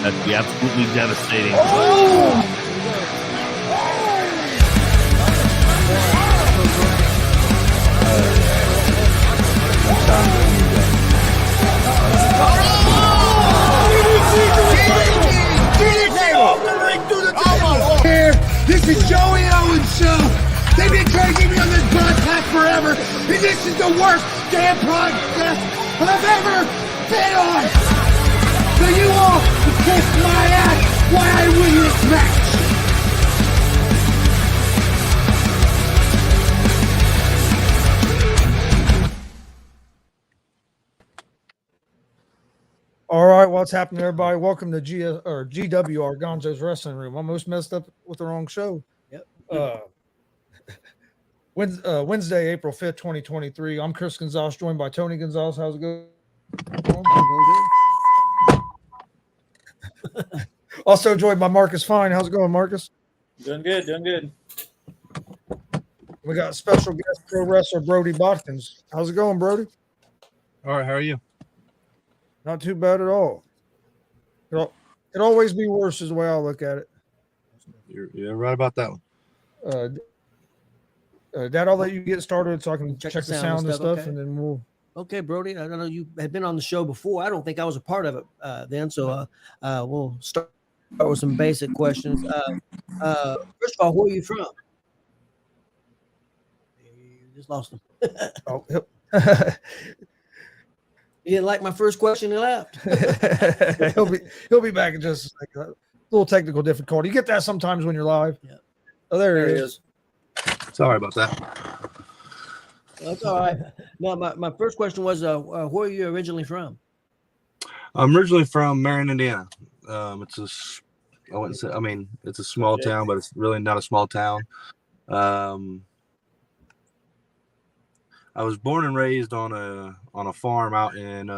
That'd be absolutely devastating. This is Joey Owens' show. They've been trying to get me on this podcast forever, and this is the worst damn podcast I've ever been on. So you all can kiss my ass while I win this match. All right, what's happening, everybody? Welcome to G.W.R. Gonzo'S Wrestling Room. Almost messed up with the wrong show. Yep. Wednesday, April 5th, 2023. I'm Chris Gonzo'S, joined by Tony Gonzo'S. How's it going? Also joined by Marcus Fine. How's it going, Marcus? Doing good, doing good. We got special guest pro wrestler Brodie Bodkins. How's it going, Brodie? All right, how are you? Not too bad at all. It'll always be worse is the way I look at it. You're right about that one. Dad, I'll let you get started so I can check the sound and stuff, okay. And then we'll. Okay, Brodie. I don't know, you had been on the show before. I don't think I was a part of it then, so we'll start with some basic questions. First of all, where are you from? You just lost him. Oh, yep. He didn't like my first question. He left. he'll be back in just like a little technical difficulty. You get that sometimes when you're live. Yeah. Oh, there he is. Sorry about that. That's all right. Now, my first question was, where are you originally from? I'm originally from Marion, Indiana. It's a small town, but it's really not a small town. I was born and raised on a farm out in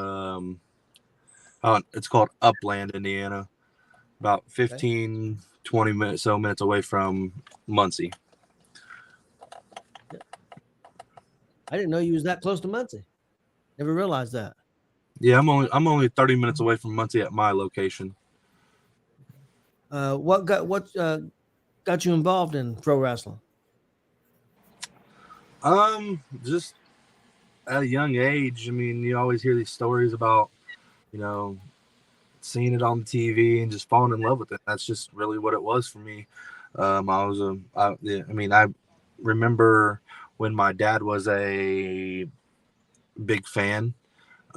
it's called Upland, Indiana, about 15, 20 minutes away from Muncie. I didn't know you was that close to Muncie. Never realized that. Yeah, I'm only 30 minutes away from Muncie at my location. What got you involved in pro wrestling? Just at a young age. I mean, you always hear these stories about, seeing it on the TV and just falling in love with it. That's just really what it was for me. I remember when my dad was a big fan,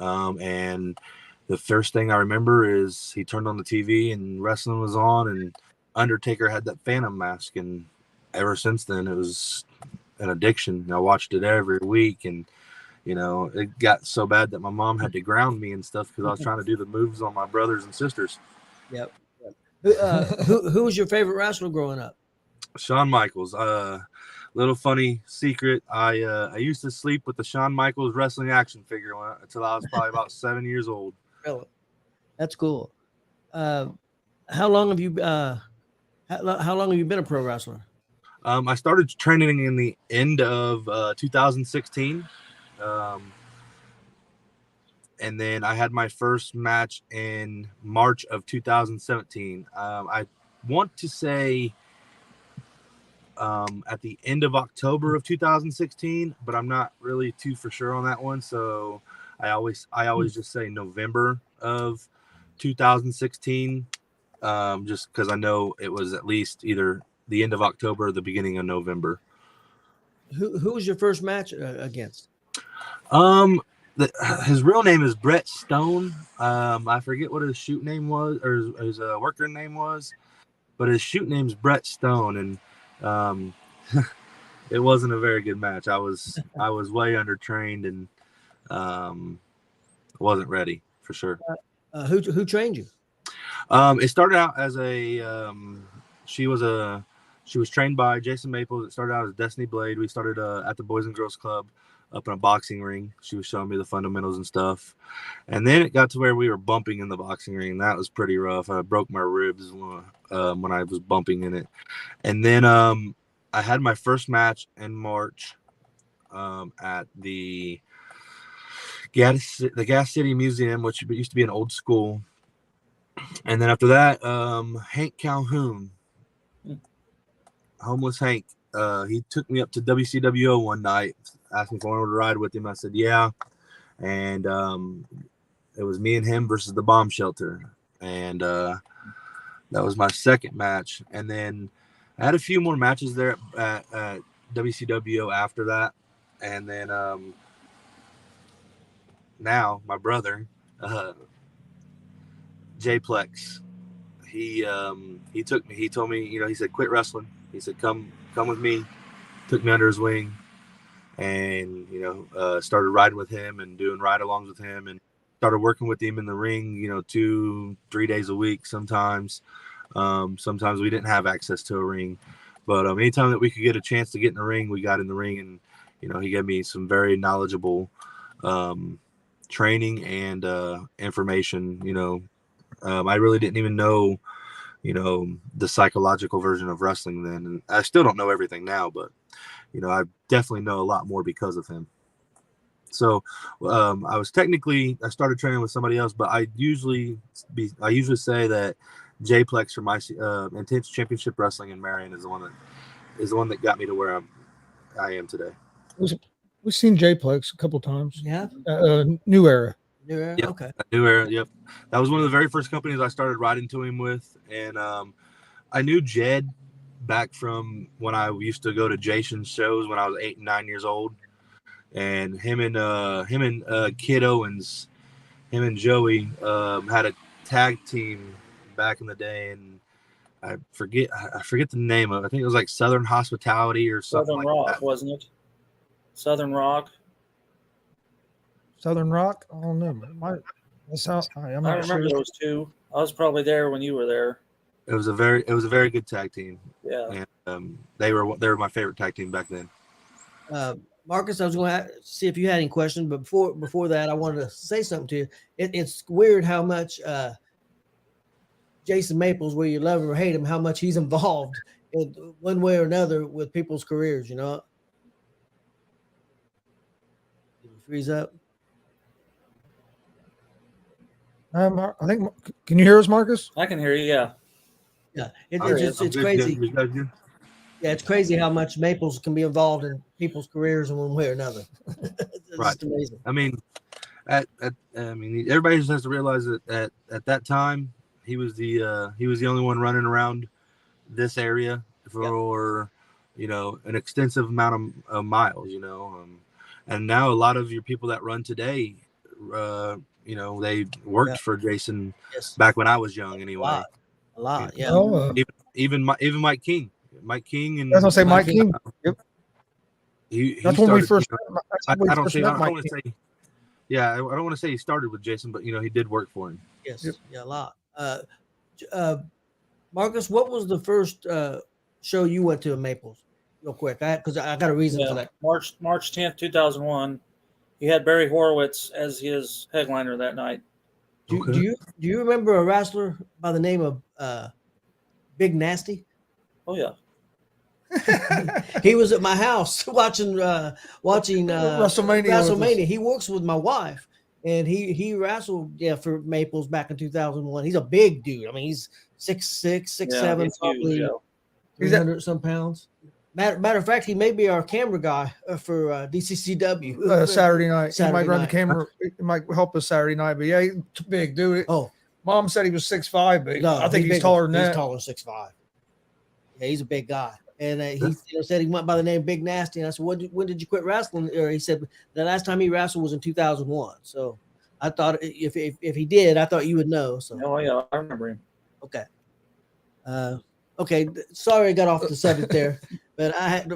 and the first thing I remember is he turned on the TV and wrestling was on, and Undertaker had that Phantom mask, and ever since then it was an addiction. I watched it every week, and it got so bad that my mom had to ground me and stuff because I was trying to do the moves on my brothers and sisters. Yep. Who was your favorite wrestler growing up? Shawn Michaels. Little funny secret. I used to sleep with the Shawn Michaels wrestling action figure until I was probably about 7 years old. Really? That's cool. How long have you been a pro wrestler? I started training in the end of 2016. And then I had my first match in March of 2017. I want to say at the end of October of 2016, but I'm not really too for sure on that one. So I always just say November of 2016, just because I know it was at least either the end of October or the beginning of November. Who was your first match against? His real name is Brett Stone. I forget what his shoot name was, or his worker name was, but his shoot name's Brett Stone, and it wasn't a very good match. I was way undertrained and wasn't ready for sure. Who trained you? It started out as she was trained by Jason Maples. It started out as Destiny Blade. We started at the Boys and Girls Club up in a boxing ring. She was showing me the fundamentals and stuff. And then it got to where we were bumping in the boxing ring. That was pretty rough. I broke my ribs when I was bumping in it. And then I had my first match in March at the Gas City Museum, which used to be an old school. And then after that, Hank Calhoun, homeless Hank, he took me up to WCWO one night, asked me if I wanted to ride with him. I said, yeah. And it was me and him versus the Bomb Shelter. And that was my second match. And then I had a few more matches there at WCWO after that. And then now my brother, J-Plex, he took me. He told me, he said, quit wrestling. He said, come with me. Took me under his wing, and started riding with him and doing ride-alongs with him, and started working with him in the ring. 2-3 days a week sometimes. Sometimes we didn't have access to a ring, but anytime that we could get a chance to get in the ring, we got in the ring, and he gave me some very knowledgeable training and information. I really didn't even know the psychological version of wrestling then, and I still don't know everything now, but I definitely know a lot more because of him. So I started training with somebody else, but I usually say that J-Plex from my Intense Championship Wrestling in Marion is the one that got me to where I am today. We've seen J-Plex a couple times. Yeah. New Era. New Era. Yep. Okay. New Era. Yep. That was one of the very first companies I started riding to him with, and I knew Jed back from when I used to go to Jason's shows when I was 8 and 9 years old, and him and Kid Owens, him and Joey had a tag team back in the day, and I forget the name of it. I think it was like Southern Hospitality or something. Southern like Rock, that. wasn't it? Southern Rock. Southern Rock? I don't know. I'm not I remember sure. those two. I was probably there when you were there. It was a very good tag team. Yeah. And they were my favorite tag team back then. Marcus, I was going to see if you had any questions, but before that, I wanted to say something to you. It's weird how much Jason Maples, where you love him or hate him, how much he's involved in one way or another with people's careers. Did you freeze up? I think. Can you hear us, Marcus? I can hear you. Yeah. Yeah, it's crazy. Yeah, it's crazy how much Maples can be involved in people's careers in one way or another. It's Right. just amazing. I mean, everybody just has to realize that at that time he was the only one running around this area for an extensive amount of miles. And now a lot of your people that run today, they worked for Jason back when I was young. Anyway, a lot. Yeah. Oh, even Mike King. Mike King and I was gonna say Mike King. Yep. That's when we first. I don't want to say he started with Jason, but he did work for him. Yes, yeah, a lot. Marcus, what was the first show you went to in Maples? Real quick, because I got a reason for that. March 10th, 2001. He had Barry Horowitz as his headliner that night. Do you remember a wrestler by the name of Big Nasty? Oh yeah. He was at my house watching WrestleMania. He works with my wife, and he wrestled for Maples back in 2001. He's a big dude. I mean, he's 6'6", 6'7", probably 300 some pounds. Matter of fact, he may be our camera guy for DCCW Saturday night. He might run the camera. He might help us Saturday night. But yeah, he's a big dude. Oh, Mom said he was 6'5", but no, I think he's taller than that. He's taller than 6'5". Yeah, he's a big guy. And he said he went by the name Big Nasty. And I said, when did you quit wrestling? Or he said the last time he wrestled was in 2001. So I thought if he did, I thought you would know. So oh yeah, I remember him. Okay. Okay. Sorry, I got off the subject there, but I'm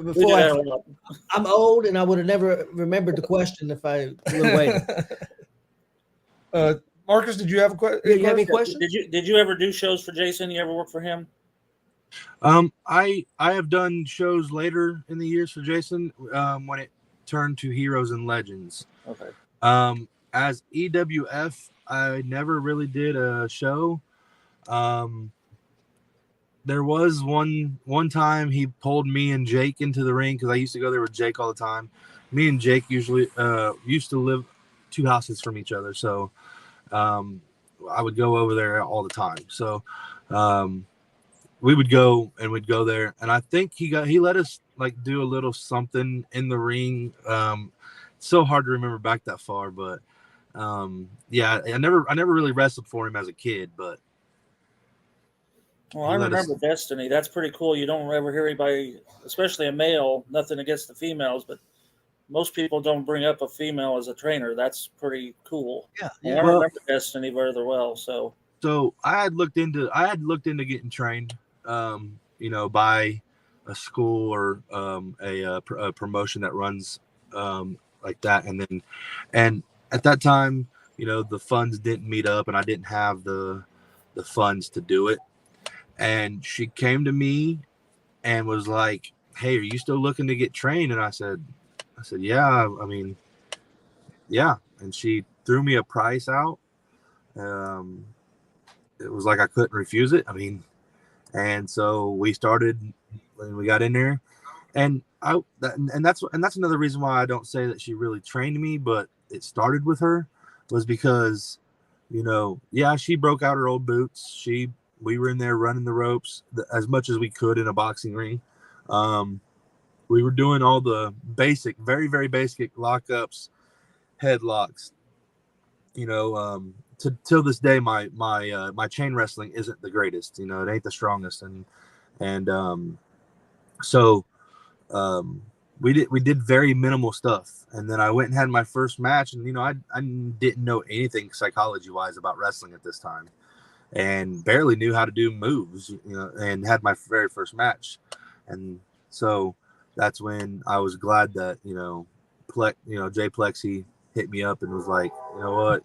old and I would have never remembered the question if I would have waited. Marcus, did you have a question? You have any questions? Did you ever do shows for Jason? You ever work for him? I have done shows later in the years for Jason when it turned to Heroes and Legends. Okay. As EWF, I never really did a show. There was one time he pulled me and Jake into the ring because I used to go there with Jake all the time. Me and Jake usually used to live 2 houses from each other, so I would go over there all the time. So we would go and we'd go there, and I think he let us like do a little something in the ring. So hard to remember back that far, but yeah, I never really wrestled for him as a kid, but Well, I remember Destiny. That's pretty cool. You don't ever hear anybody, especially a male, nothing against the females, but most people don't bring up a female as a trainer. That's pretty cool. Yeah. And I remember Destiny very well. So I had looked into getting trained, by a school or a promotion that runs like that, and at that time, the funds didn't meet up, and I didn't have the funds to do it. And she came to me and was like, "Hey, are you still looking to get trained?" And I said, "Yeah, I mean, yeah." And she threw me a price out. It was like I couldn't refuse it. I mean, and so we started when we got in there, and that's another reason why I don't say that she really trained me, but it started with her was because, she broke out her old boots. We were in there running the ropes as much as we could in a boxing ring. We were doing all the basic, very, very basic lockups, headlocks. Till this day, my chain wrestling isn't the greatest. It ain't the strongest, so we did very minimal stuff. And then I went and had my first match, and I didn't know anything psychology wise about wrestling at this time, and barely knew how to do moves, and had my very first match. And so that's when I was glad that, Jay Plexi hit me up and was like, "You know what?"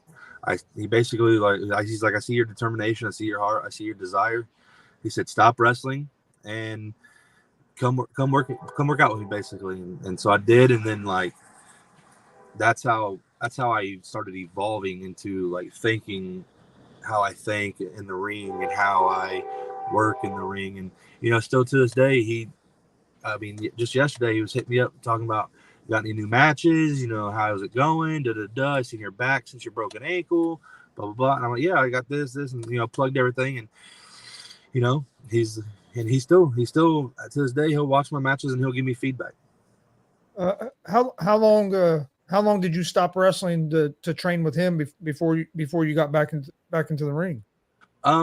He basically he's like, "I see your determination. I see your heart. I see your desire." He said, "Stop wrestling and come work out with me," basically. And so I did. And then that's how I started evolving into thinking how I think in the ring and how I work in the ring. And, still to this day, just yesterday he was hitting me up talking about, "Got any new matches? How's it going? I seen your back since your broken ankle, blah, blah, blah." And I'm like, "Yeah, I got this, and, plugged everything." And, he's still to this day, he'll watch my matches and he'll give me feedback. How long did you stop wrestling to train with him before you got back into the ring?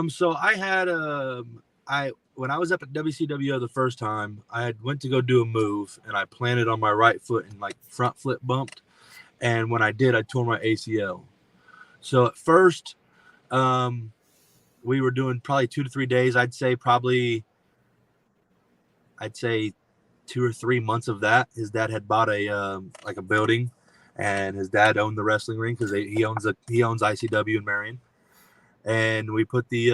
So I had when I was up at WCW the first time, I had went to go do a move and I planted on my right foot and front flip bumped. And when I did, I tore my ACL. So at first, we were doing probably 2 to 3 days. I'd say 2 or 3 months of that. His dad had bought a building, and his dad owned the wrestling ring because he owns ICW in Marion. And we put the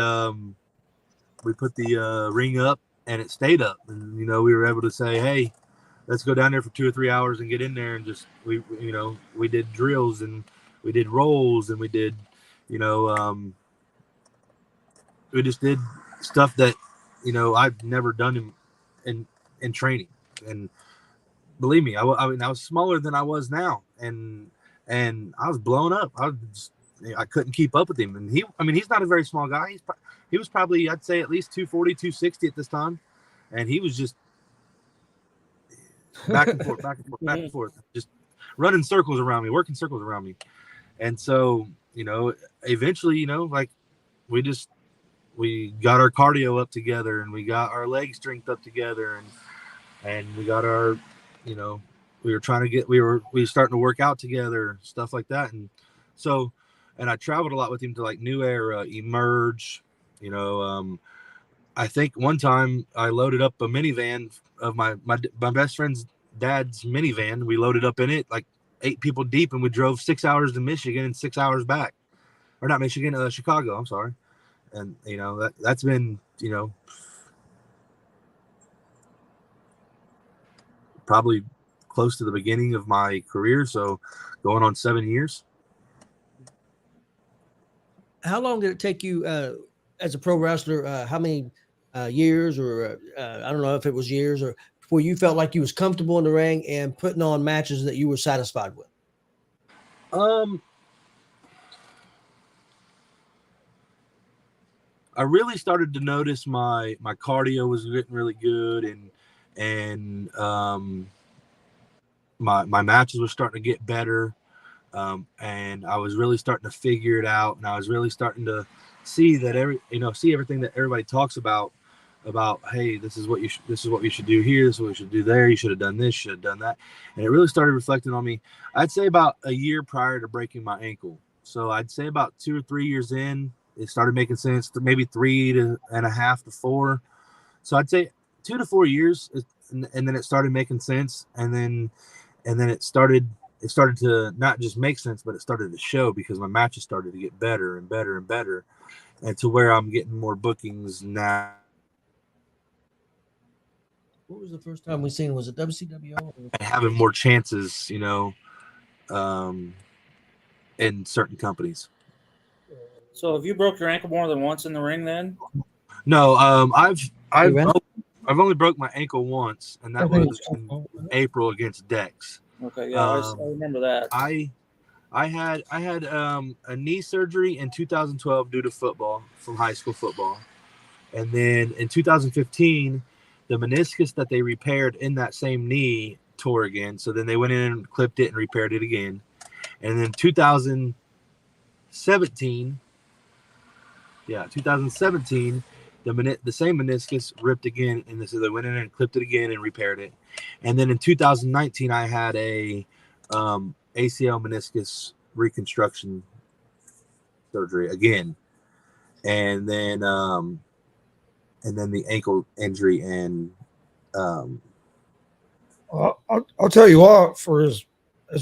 ring up, and it stayed up. And we were able to say, "Hey, let's go down there for 2 or 3 hours and get in there." And just we did drills and we did rolls and we did we just did stuff that I've never done in training. And believe me, I was smaller than I was now, and I was blown up. I couldn't keep up with him. And he's not a very small guy. He was probably, I'd say, at least 240, 260 at this time. And he was just back and forth, back and forth, back and forth, just running circles around me, working circles around me. And so, eventually, we got our cardio up together, and we got our leg strength up together, and we got our, we were starting to work out together, stuff like that. And so, and I traveled a lot with him to New Era, Emerge. I think one time I loaded up a minivan of my best friend's dad's minivan. We loaded up in it 8 people deep, and we drove 6 hours to Michigan and 6 hours back, or not Michigan, Chicago. I'm sorry. And that's been probably close to the beginning of my career, so going on 7 years. How long did it take you as a pro wrestler? How many years, or I don't know if it was years, or before you felt like you was comfortable in the ring and putting on matches that you were satisfied with? I really started to notice my cardio was getting really good, and my matches were starting to get better, and I was really starting to figure it out, and I was really starting to see that see everything that everybody talks about, hey, this is what you should do here, this is what you should do there, you should have done this, should have done that, and it really started reflecting on me. I'd say about a year prior to breaking my ankle, so I'd say about 2 or 3 years in, it started making sense. Maybe 3.5 to 4, so I'd say 2 to 4 years, and then it started making sense, and then it started to not just make sense, but it started to show, because my matches started to get better and better and better, and to where I'm getting more bookings now. What was the first time we seen? Was it WCWO? And having more chances, in certain companies. So have you broke your ankle more than once in the ring then? No, I've only broke my ankle once, and that was in April against Dex. Okay, yeah, I remember that. I had a knee surgery in 2012 due to football, from high school football, and then in 2015, the meniscus that they repaired in that same knee tore again. So then they went in and clipped it and repaired it again, and then 2017, the same meniscus ripped again, and so they went in and clipped it again and repaired it. And then in 2019, I had a ACL meniscus reconstruction surgery again, and then the ankle injury. And I'll tell you what, for as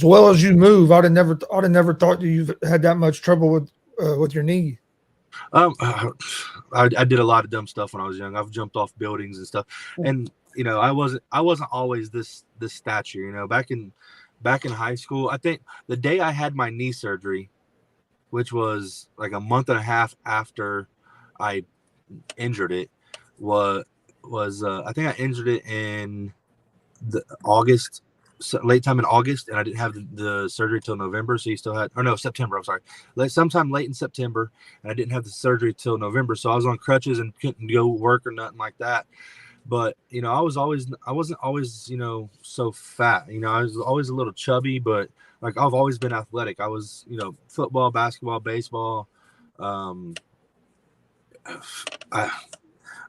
well as you move, I'd have never thought that you've had that much trouble with your knee. I did a lot of dumb stuff when I was young. I've jumped off buildings and stuff, and I wasn't always this stature. Back in high school, I think the day I had my knee surgery, which was like a month and a half after I injured it, was I think I injured it in the August. Late time in August, and I didn't have the surgery till November, so September. I'm sorry, sometime late in September, and I didn't have the surgery till November, so I was on crutches and couldn't go work or nothing like that. But I wasn't always so fat. I was always a little chubby, but like I've always been athletic. I was football, basketball, baseball,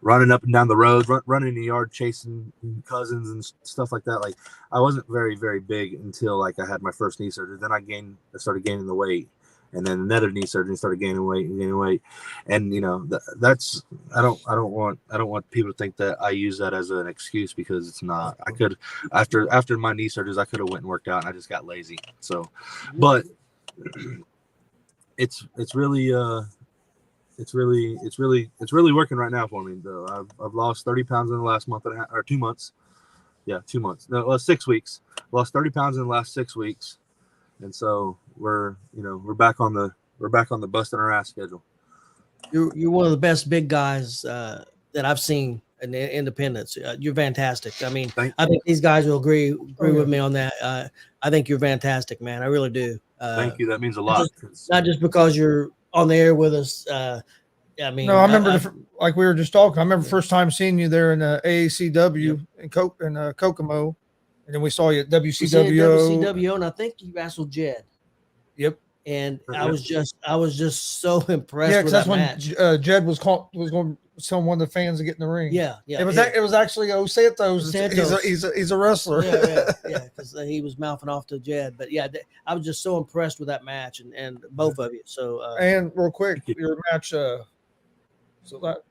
running up and down the road, running in the yard, chasing cousins and stuff like that. Like I wasn't very, very big until like I had my first knee surgery. Then I started gaining the weight, and then another knee surgery, started gaining weight. And that's I don't want people to think that I use that as an excuse, because it's not. I could after my knee surgeries, I could have went and worked out, and I just got lazy. So, but it's really working right now for me, though. I've lost 30 pounds in the last month and a half, or 2 months. Yeah, 2 months. No, 6 weeks. Lost 30 pounds in the last 6 weeks, and so we're back on the busting our ass schedule. You're one of the best big guys that I've seen in the independents. You're fantastic. I mean, I think these guys will agree with me on that. I think you're fantastic, man. I really do. Thank you. That means a lot. Not just because you're on the air with us. I mean, no, I remember like we were just talking. I remember first time seeing you there in AACW in Kokomo, and then we saw you at WCWO. And I think you wrestled Jed. Yep. And I was just so impressed with that's that match. When Jed was going to tell one of the fans to get in the ring. Yeah. It was actually Santos. He's a wrestler. Yeah, because he was mouthing off to Jed. But yeah, I was just so impressed with that match and both of you. So and real quick, your match so that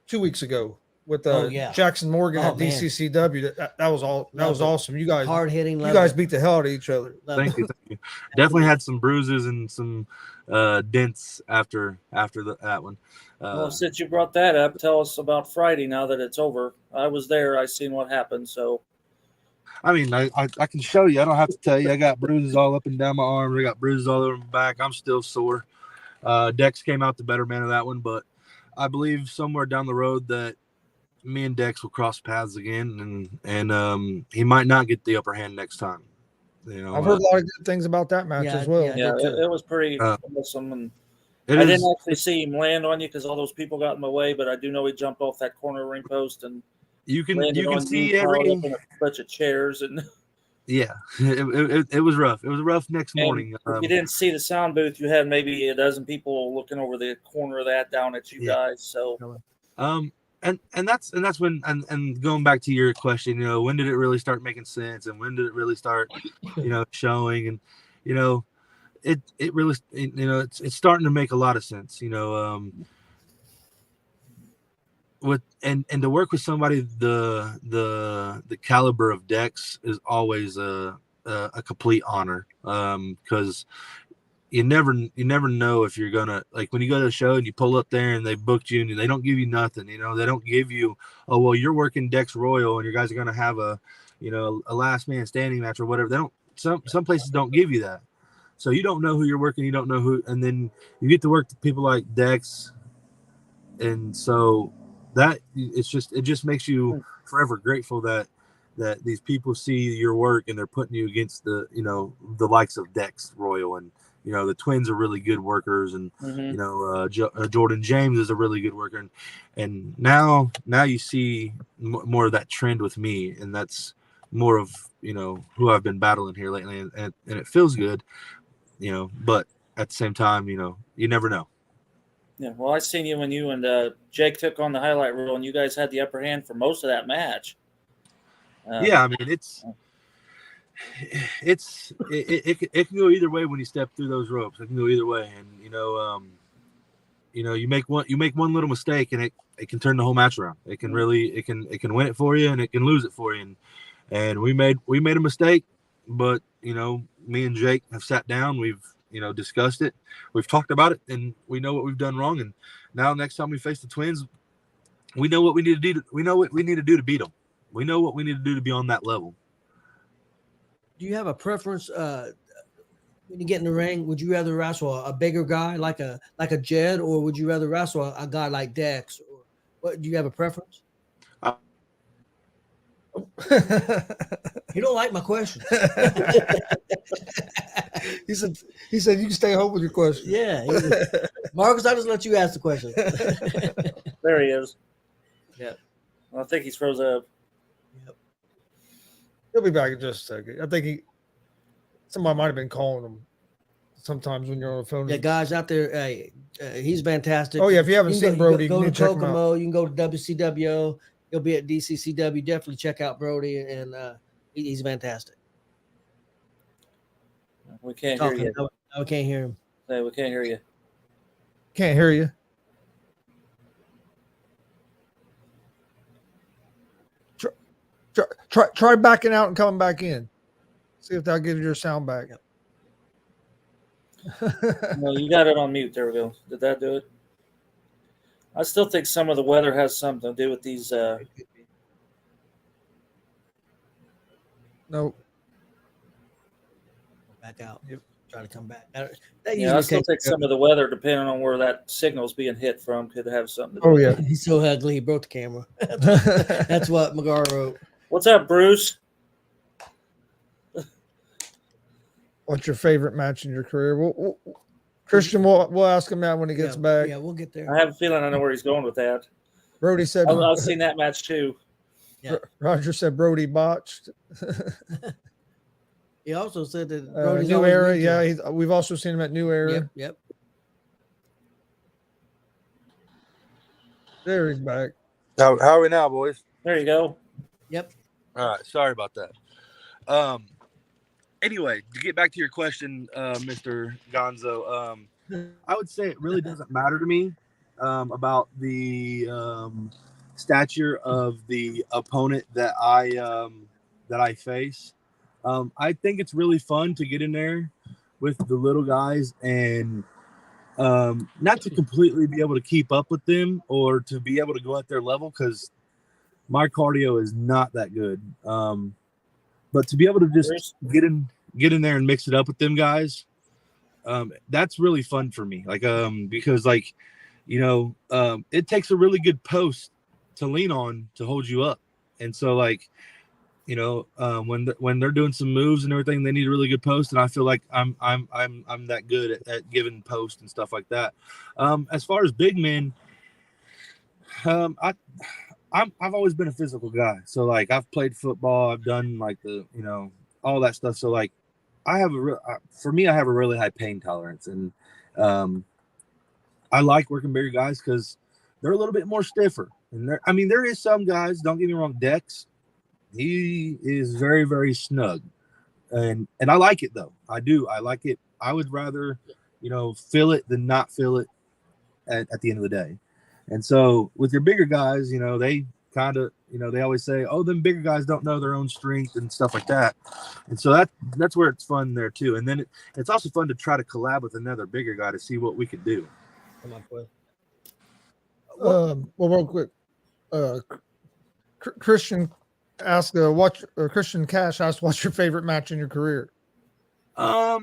2 weeks ago with Jackson Morgan at DCCW. That was all. That was awesome. You guys hard hitting. You guys beat the hell out of each other. Thank you. Definitely had some bruises and some dents after that one. Well, since you brought that up, tell us about Friday now that it's over. I was there. I seen what happened. So, I mean, I can show you. I don't have to tell you. I got bruises all up and down my arms. I got bruises all over my back. I'm still sore. Dex came out the better man of that one, but I believe somewhere down the road that me and Dex will cross paths again, and he might not get the upper hand next time. I've heard a lot of good things about that match as well. Yeah, it was pretty awesome, and I didn't actually see him land on you because all those people got in my way, but I do know he jumped off that corner ring post and you can see up in a bunch of chairs and. Yeah, it was rough. It was rough next morning. If you didn't see the sound booth, you had maybe a dozen people looking over the corner of that down at you guys. So, and that's when and going back to your question, when did it really start making sense, and when did it really start, showing, and it really, it's starting to make a lot of sense, with and to work with somebody the caliber of Dex is always a complete honor, because you never know if you're gonna, like, when you go to a show and you pull up there and they booked you and they don't give you nothing, they don't give you, oh well, you're working Dex Royal and you guys are gonna have a last man standing match or whatever. They don't, some places don't give you that, so you don't know who you're working, you don't know who, and then you get to work with people like Dex, and so that it just makes you forever grateful that these people see your work and they're putting you against the likes of Dex Royal, and the twins are really good workers, and Jordan James is a really good worker, and now you see more of that trend with me, and that's more of who I've been battling here lately, and it feels good, but at the same time, you never know. Yeah, well, I seen you when you and Jake took on the highlight reel, and you guys had the upper hand for most of that match. Yeah, I mean, it can go either way when you step through those ropes. It can go either way, and you make one little mistake, and it can turn the whole match around. It can really it can win it for you, and it can lose it for you. And we made a mistake, but me and Jake have sat down. We've discussed it. We've talked about it, and we know what we've done wrong. And now, next time we face the twins, we know what we need to do. We know what we need to do to beat them. We know what we need to do to be on that level. Do you have a preference when you get in the ring? Would you rather wrestle a bigger guy like a Jed, or would you rather wrestle a guy like Dex? Or what? Do you have a preference? You don't like my question. He said you can stay home with your question. Yeah, Marcus, I just let you ask the question. There he is. Yeah, I think he's froze up. Yep. He'll be back in just a second. I think somebody might have been calling him sometimes when you're on the phone. Yeah, guys out there, hey, he's fantastic. Oh yeah, if you haven't seen Brodie, go to Kokomo. You can go to WCWO. He'll be at DCCW. Definitely check out Brodie, and he's fantastic. We can't hear you. No, we can't hear him. Hey, we can't hear you. Can't hear you. Try backing out and coming back in. See if that'll give you your sound back. Yep. No, you got it on mute. There we go. Did that do it? I still think some of the weather has something to do with these. No. Back out. Yep. Try to come back. I still think some of the weather, depending on where that signal's being hit from, could have something to do. Oh yeah. He's so ugly. He broke the camera. That's what McGar wrote. What's up, Bruce? What's your favorite match in your career? Christian, we'll ask him that when he gets back. Yeah, we'll get there. I have a feeling I know where he's going with that. Brodie said I've seen that match too. Yeah. Roger said Brodie botched. He also said that Brodie's New Era. Yeah, we've also seen him at New Era. Yep. There he's back. How are we now, boys? There you go. Yep. All right. Sorry about that. Anyway, to get back to your question, Mr. Gonzo, I would say it really doesn't matter to me about the stature of the opponent that I face. I think it's really fun to get in there with the little guys and not to completely be able to keep up with them or to be able to go at their level, because my cardio is not that good. But to be able to just get in there and mix it up with them guys, that's really fun for me. Like, because it takes a really good post to lean on to hold you up. And so, like, when they're doing some moves and everything, they need a really good post, and I feel like I'm that good at giving post and stuff like that. As far as big men, I've always been a physical guy. So like I've played football, I've done like all that stuff. So like I have I have a really high pain tolerance, and I like working bigger guys because they're a little bit more stiffer. And there is some guys, don't get me wrong, Dex, he is very, very snug. And I like it though. I do. I like it. I would rather, feel it than not feel it at the end of the day. And so with your bigger guys, they kind of, they always say, oh, them bigger guys don't know their own strength and stuff like that. And so that's where it's fun there too. And then it's also fun to try to collab with another bigger guy to see what we could do. Come on, Quinn. Well, real quick, Christian asked, Christian Cash asked, what's your favorite match in your career? I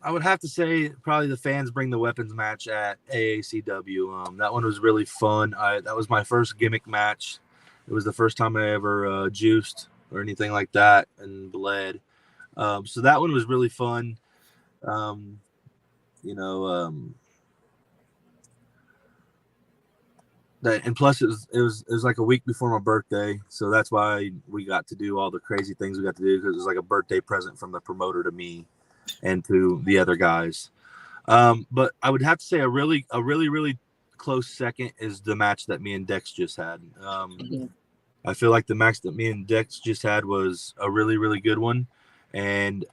would have to say probably the Fans Bring the Weapons match at AACW. That one was really fun. That was my first gimmick match. It was the first time I ever juiced or anything like that and bled. So that one was really fun. And plus it was like a week before my birthday, so that's why we got to do all the crazy things we got to do, because it was like a birthday present from the promoter to me and to the other guys. But I would have to say a really close second is the match that me and Dex just had. I feel like the match that me and Dex just had was a really, really good one. And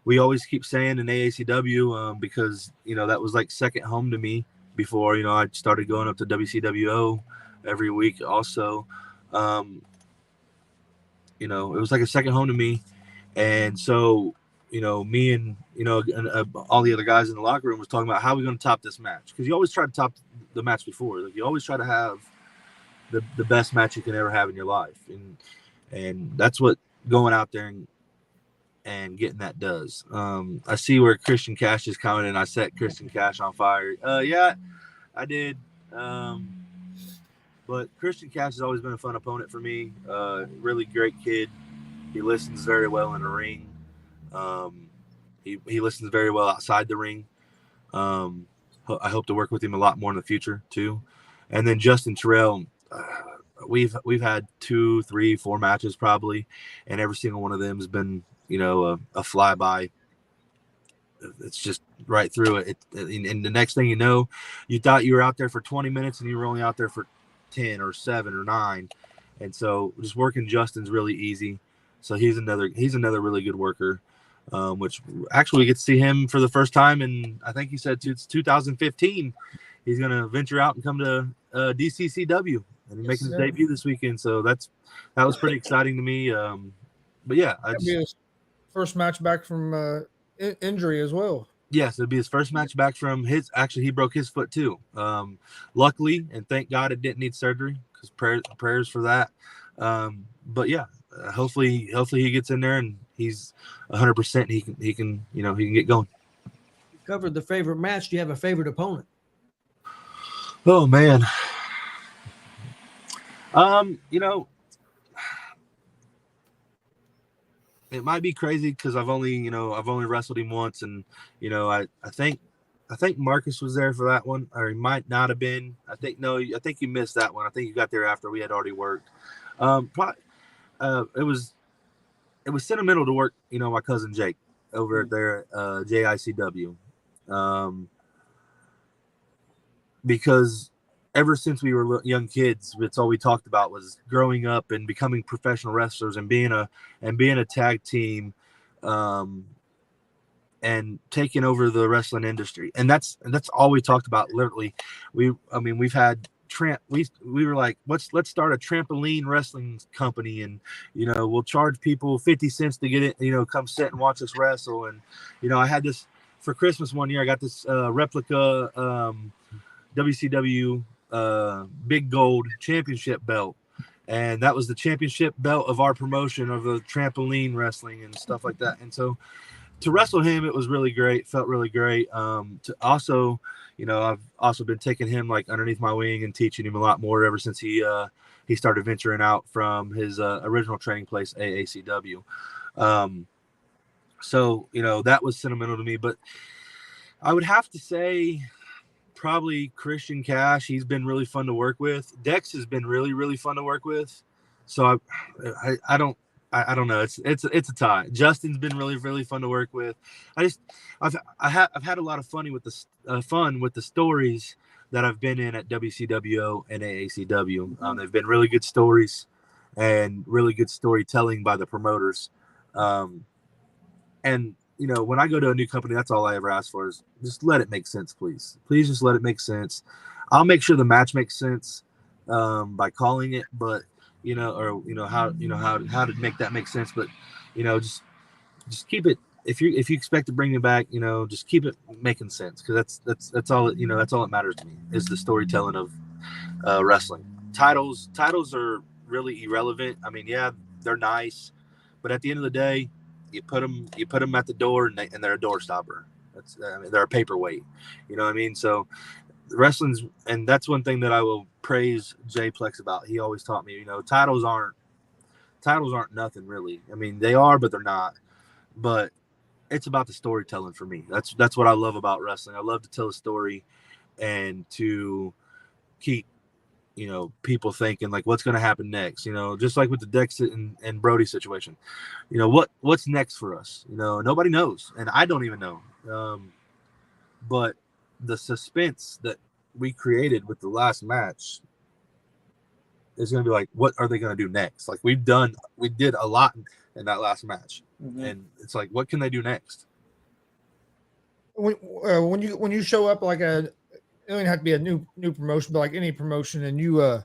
we always keep saying in AACW, because, that was like second home to me before, I started going up to WCWO every week also. It was like a second home to me. And so, me and, all the other guys in the locker room was talking about how we're going to top this match. Because you always try to top the match before. Like, you always try to have the best match you can ever have in your life. And that's what going out there and getting that does. I see where Christian Cash is coming, and I set Christian Cash on fire. Yeah, I did. But Christian Cash has always been a fun opponent for me. Really great kid. He listens very well in the ring. He listens very well outside the ring. I hope to work with him a lot more in the future too. And then Justin Terrell, we've had 2, 3, 4 matches probably, and every single one of them has been, a flyby. It's just right through it. And the next thing you know, you thought you were out there for 20 minutes and you were only out there for 10 or 7 or 9. And so just working Justin's really easy. So he's another really good worker, which actually we get to see him for the first time. And I think he said it's 2015. He's going to venture out and come to DCCW and make his debut this weekend. So that was pretty exciting to me. But yeah, his first match back from injury as well. Yes, it'll be his first match back from he broke his foot too. Luckily, and thank God it didn't need surgery, because prayers for that. But yeah, hopefully he gets in there and he's 100%. He can get going. You covered the favorite match. Do you have a favorite opponent? Oh man. It might be crazy because I've only wrestled him once, and I think Marcus was there for that one, or he might not have been. I think you missed that one. I think you got there after we had already worked. It was sentimental to work, my cousin Jake over there at JICW, because ever since we were young kids, it's all we talked about was growing up and becoming professional wrestlers and being a tag team, and taking over the wrestling industry. And that's all we talked about. Literally, we've had we were like, let's start a trampoline wrestling company, and we'll charge people 50 cents to get it, come sit and watch us wrestle. And I had this for Christmas one year. I got this replica WCW big gold championship belt, and that was the championship belt of our promotion of the trampoline wrestling and stuff like that. And so to wrestle him, it was really great, felt really great. To also I've also been taking him like underneath my wing and teaching him a lot more ever since he started venturing out from his original training place, AACW. So, that was sentimental to me, but I would have to say probably Christian Cash. He's been really fun to work with. Dex has been really, really fun to work with. So I don't know. It's a tie. Justin's been really, really fun to work with. I've had a lot of fun with the stories that I've been in at WCWO and AACW. They've been really good stories and really good storytelling by the promoters. And when I go to a new company, that's all I ever ask for is just let it make sense, please. Please just let it make sense. I'll make sure the match makes sense by calling it, but how to make that make sense. But just keep it. If you expect to bring it back, just keep it making sense, because that's all that's all that matters to me is the storytelling of wrestling. Titles are really irrelevant. I mean, yeah, they're nice, but at the end of the day, you put them at the door and they're a door stopper. They're a paperweight. You know what I mean? So wrestling's, and that's one thing that I will praise Jay Plex about. He always taught me, titles aren't nothing really. I mean, they are, but they're not. But it's about the storytelling for me. That's what I love about wrestling. I love to tell a story and to keep people thinking like what's going to happen next, just like with the Dex and Brodie situation, what's next for us, nobody knows, and I don't even know, but the suspense that we created with the last match is going to be like, what are they going to do next? Like we did a lot in that last match, and it's like, what can they do next? When you show up like it don't even have to be a new promotion, but like any promotion, and you and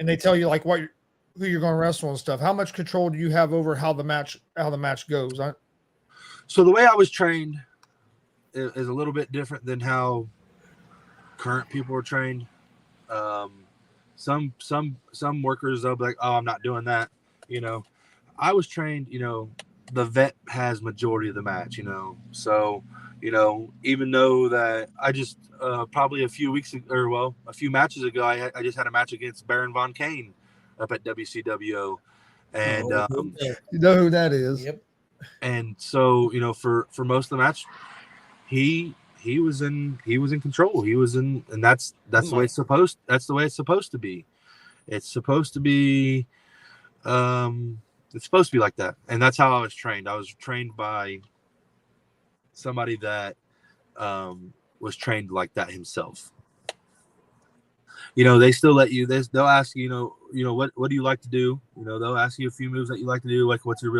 they tell you like who you're going to wrestle and stuff. How much control do you have over how the match goes? So the way I was trained is a little bit different than how current people are trained. Some workers, they'll be like, oh, I'm not doing that. I was trained, the vet has majority of the match, so even though that I just probably a few matches ago, I just had a match against Baron Von Kane up at WCWO, and you know who that is. Yep. And so for most of the match, he was in control. He was in, and that's the way it's supposed. That's the way it's supposed to be. It's supposed to be. It's supposed to be like that, and that's how I was trained. I was trained by somebody that was trained like that himself. They still let you. They'll ask you. What do you like to do? They'll ask you a few moves that you like to do. Like what's your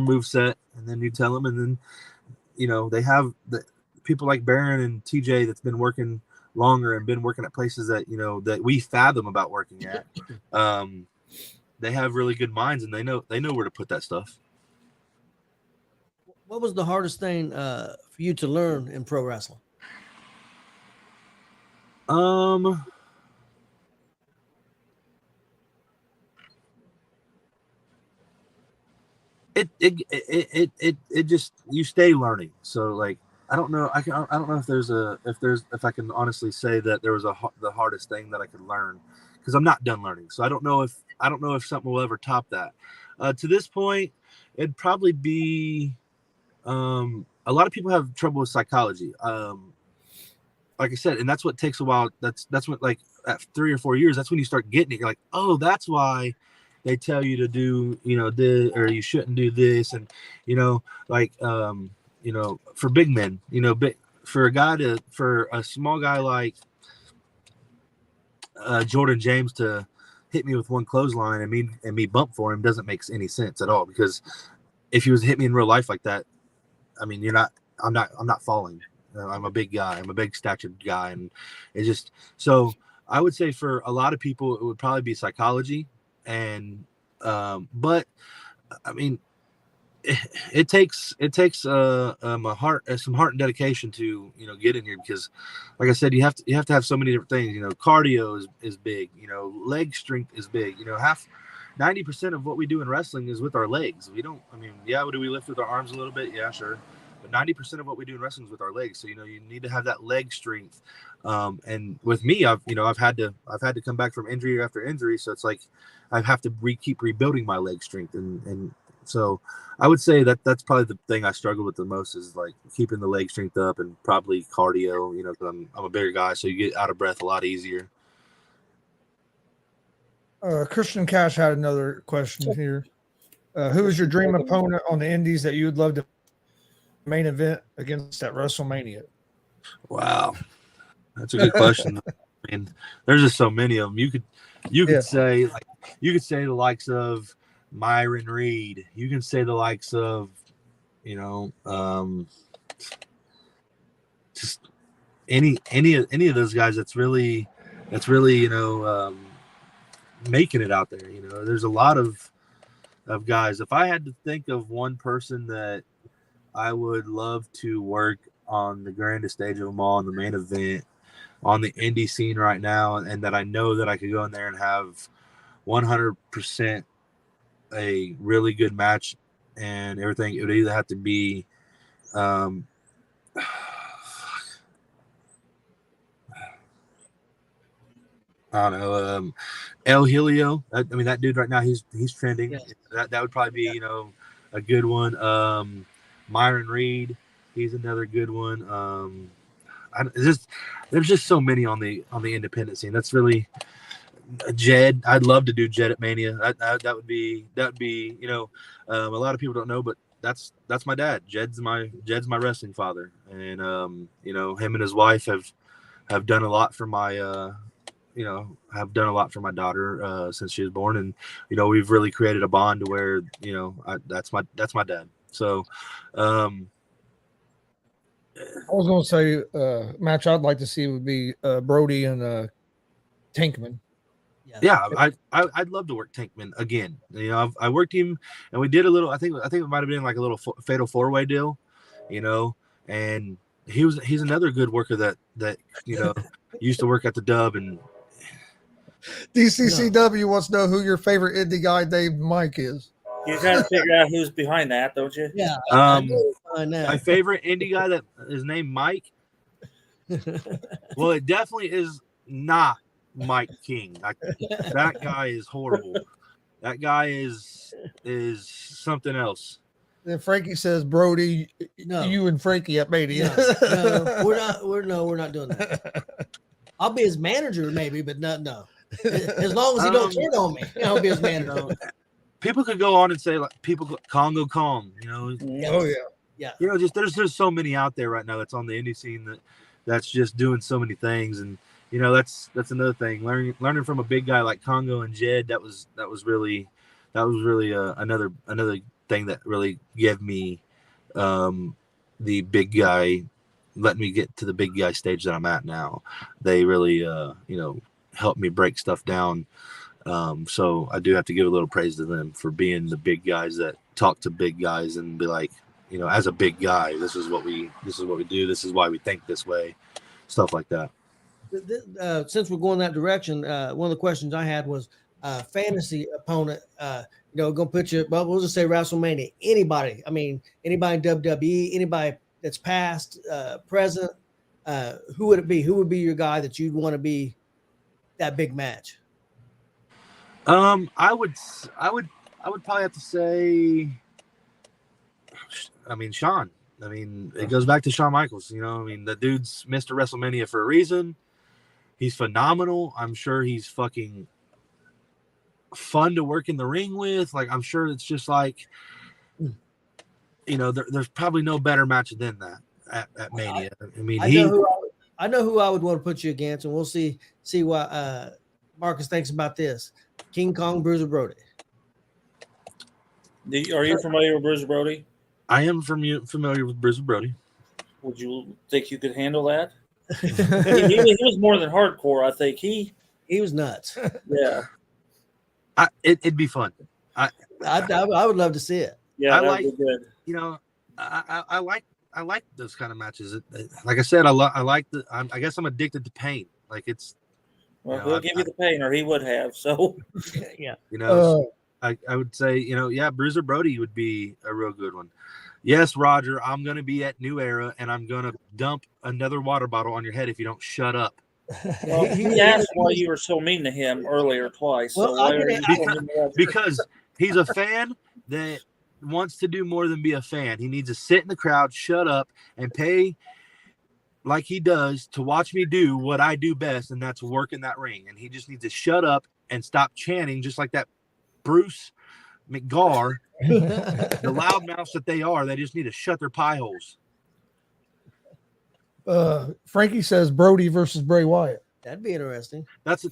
move set, and then you tell them, and then they have the people like Baron and TJ that's been working longer and been working at places that that we fathom about working at. They have really good minds, and they know where to put that stuff. What was the hardest thing for you to learn in pro wrestling? It just, you stay learning. So like, I don't know if I can honestly say that there was the hardest thing that I could learn, because I'm not done learning. So I don't know if something will ever top that. To this point, it'd probably be a lot of people have trouble with psychology. Like I said, and that's what takes a while. That's what, like, at 3 or 4 years, that's when you start getting it. You're like, oh, that's why they tell you to do, this, or you shouldn't do this. And, for big men, for a small guy like Jordan James to hit me with one clothesline and me bump for him doesn't make any sense at all, because if he was to hit me in real life like that, I mean, I'm not falling. I'm a big guy. I'm a big statured guy. And it's just, so I would say for a lot of people, it would probably be psychology. And, but I mean, it takes some heart and dedication to, get in here, because like I said, you have to have so many different things. Cardio is big, leg strength is big, 90% of what we do in wrestling is with our legs. We don't, do we lift with our arms a little bit? Yeah, sure. but 90% of what we do in wrestling is with our legs. So, you know, you need to have that leg strength. And with me, I've had to come back from injury after injury. So it's like, I have to keep rebuilding my leg strength. And so I would say that that's probably the thing I struggle with the most is like keeping the leg strength up and probably cardio, you know, because I'm a bigger guy. So you get out of breath a lot easier. Christian Cash had another question here. Who is your dream opponent on the indies that you would love to main event against at WrestleMania? Wow. That's a good question. I mean, there's just so many of them. You could say the likes of Myron Reed. You can say the likes of, you know, just any of those guys that's really, you know, making it out there. You know, there's a lot of guys. If I had to think of one person that I would love to work on the grandest stage of them all in the main event on the indie scene right now, and that I know that I could go in there and have 100% a really good match and everything, it would either have to be I don't know, El Helio. I mean, that dude right now, he's trending. Yeah. That would probably be, you know, a good one. Myron Reed, he's another good one. There's just so many on the independent scene. That's really Jed. I'd love to do Jed at Mania. That would be, you know, a lot of people don't know, but that's my dad. Jed's my wrestling father, and you know, him and his wife have done a lot for my you know, have done a lot for my daughter since she was born, and you know, we've really created a bond to where, you know, that's my dad. So I was going to say match I'd like to see would be Brodie and Tankman. Yeah, I'd love to work Tankman again. You know, I worked him, and we did a little. I think it might have been like a little fatal 4-way deal, you know. And he's another good worker that you know used to work at the Dub. And DCCW wants to know who your favorite indie guy named Mike is. You got to figure out who's behind that, don't you? Yeah. My favorite indie guy that is named Mike. Well, it definitely is not Mike King. That guy is horrible. That guy is something else. And Frankie says, Brodie, you and Frankie at Mania. No, we're not doing that. I'll be his manager maybe, but no. As long as he don't cheat on me, I'll be his manager. People could go on and say like Congo Kong, you know. Oh yeah. You know, there's so many out there right now that's on the indie scene that's just doing so many things. And you know, that's another thing. Learning from a big guy like Congo and Jed, that was really another thing that really gave me the big guy, let me get to the big guy stage that I'm at now. They really you know, helped me break stuff down. So I do have to give a little praise to them for being the big guys that talk to big guys and be like, you know, as a big guy, this is what we do. This is why we think this way, stuff like that. Since we're going that direction, one of the questions I had was fantasy opponent. You know, gonna put you, but we'll just say WrestleMania. Anybody, I mean, anybody in WWE, anybody that's past, present. Who would it be? Who would be your guy that you'd want to be that big match? I would probably have to say, I mean, Shawn. I mean, it goes back to Shawn Michaels. You know, I mean, the dude's Mr. WrestleMania for a reason. He's phenomenal. I'm sure he's fucking fun to work in the ring with. Like, I'm sure it's just like, you know, there's probably no better match than that at Mania. I mean, I know who I would want to put you against, and we'll see what Marcus thinks about this. King Kong Bruiser Brody. Are you familiar with Bruiser Brody? I am familiar with Bruiser Brody. Would you think you could handle that? he was more than hardcore. I think he was nuts. Yeah, it'd be fun. I would love to see it. Yeah, that would be good. You know, I like those kind of matches. Like I said, I guess I'm addicted to pain. Like it's. Well, he'll give you the pain, or he would have. So, yeah. You know, I would say, you know, yeah, Bruiser Brody would be a real good one. Yes, Roger, I'm going to be at New Era, and I'm going to dump another water bottle on your head if you don't shut up. Well, he asked why you were so mean to him earlier twice. Well, so why are you so mean to us? Because he's a fan that wants to do more than be a fan. He needs to sit in the crowd, shut up, and pay like he does to watch me do what I do best, and that's work in that ring. And he just needs to shut up and stop chanting just like that Bruce McGar, the loudmouths that they are. They just need to shut their pie holes. Frankie says Brodie versus Bray Wyatt. That'd be interesting. That's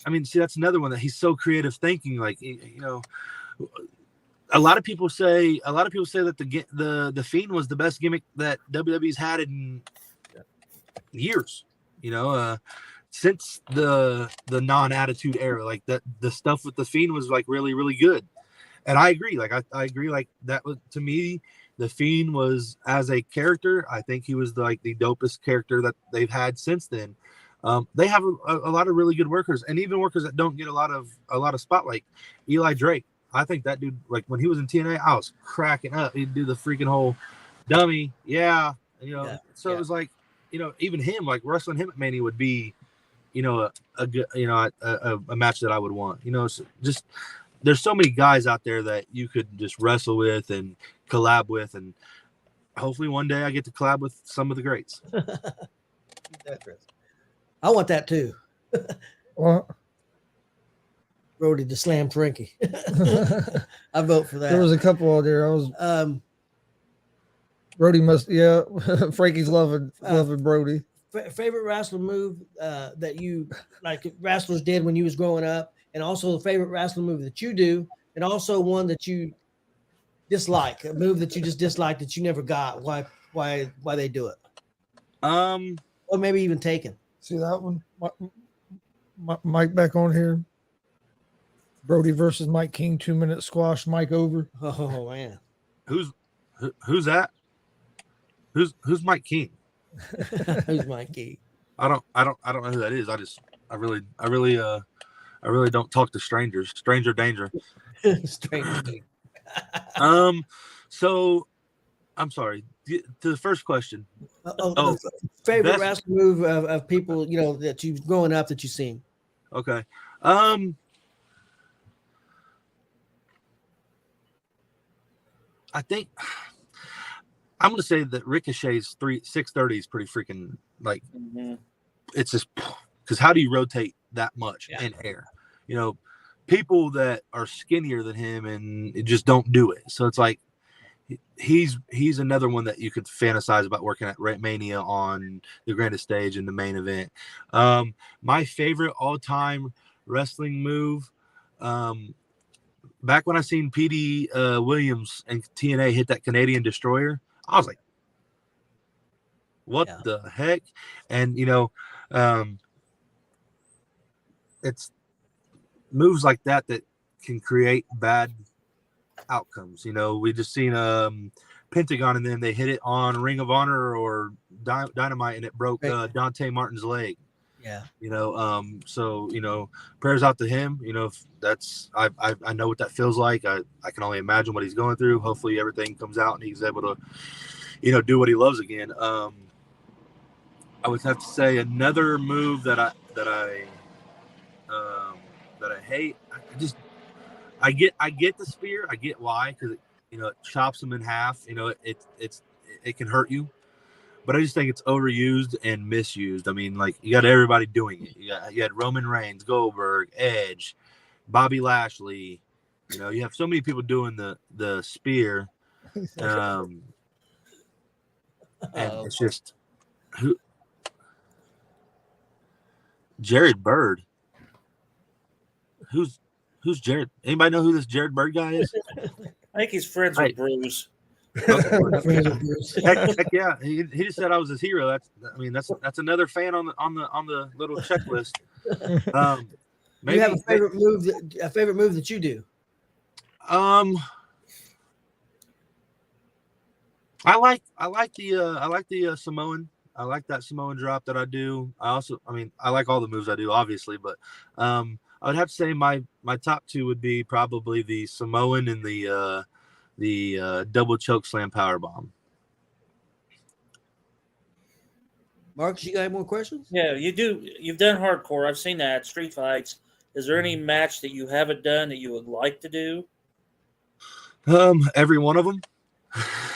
another one that he's so creative thinking. Like, you know, a lot of people say that the Fiend was the best gimmick that WWE's had in years. You know, since the non-attitude era, like that, the stuff with the Fiend was like really, really good. And I agree. Like I agree. Like that was, to me, the Fiend was, as a character, I think he was the dopest character that they've had since then. They have a lot of really good workers, and even workers that don't get a lot of spotlight. Eli Drake, I think that dude, like when he was in TNA, I was cracking up. He'd do the freaking whole dummy, yeah, you know. So it was like, you know, even him, like wrestling him at Mania would be, you know, a good, you know, a match that I would want. You know, so just there's so many guys out there that you could just wrestle with and collab with, and hopefully one day I get to collab with some of the greats. I want that too. Well, Brodie to slam Frankie. I vote for that. there was a couple out there. I was Brodie must, yeah. Frankie's loving Brodie. Favorite wrestling move that you like wrestlers did when you was growing up, and also the favorite wrestling move that you do, and also one that you dislike, a move that you just dislike that you never got. Why they do it? Or maybe even taken. See that one? Mike back on here. Brodie versus Mike King, 2-minute squash. Mike over. Oh man, Who's that? Who's Mike King? Who's Mike King? I don't know who that is. I really don't talk to strangers. Stranger danger. Stranger danger. So I'm sorry. To the first question. Favorite wrestling move of people, you know, that you've growing up that you've seen. Okay. I think I'm going to say that Ricochet's 630 is pretty freaking like, it's just because how do you rotate that much in air? You know, people that are skinnier than him and just don't do it. So it's like he's another one that you could fantasize about working at Mania on the grandest stage in the main event. My favorite all-time wrestling move, back when I seen P.D. Williams and TNA hit that Canadian Destroyer, I was like, what the heck? And, you know, it's moves like that can create bad outcomes. You know, we just seen Pentagon, and then they hit it on Ring of Honor or Dynamite, and it broke Dante Martin's leg. Yeah. You know, so, you know, prayers out to him. You know, I know what that feels like. I can only imagine what he's going through. Hopefully everything comes out and he's able to, you know, do what he loves again. I would have to say another move that I hate. I get the spear. I get why, because you know, it chops them in half. You know, it can hurt you. But I just think it's overused and misused. I mean, like, you got everybody doing it. You had Roman Reigns, Goldberg, Edge, Bobby Lashley. You know, you have so many people doing the spear. And it's just Jared Bird. Who's Jared? Anybody know who this Jared Bird guy is? I think he's friends with Bruce. Heck yeah, he just said I was his hero. That's another fan on the little checklist. Maybe you have a favorite move that you do. I like the Samoan. I like that Samoan drop that I do. I like all the moves I do, obviously, but I would have to say my top two would be probably the Samoan and the double choke slam power bomb. Marcus, you got any more questions? Yeah, you do. You've done hardcore. I've seen that, street fights. Is there any match that you haven't done that you would like to do? Every one of them.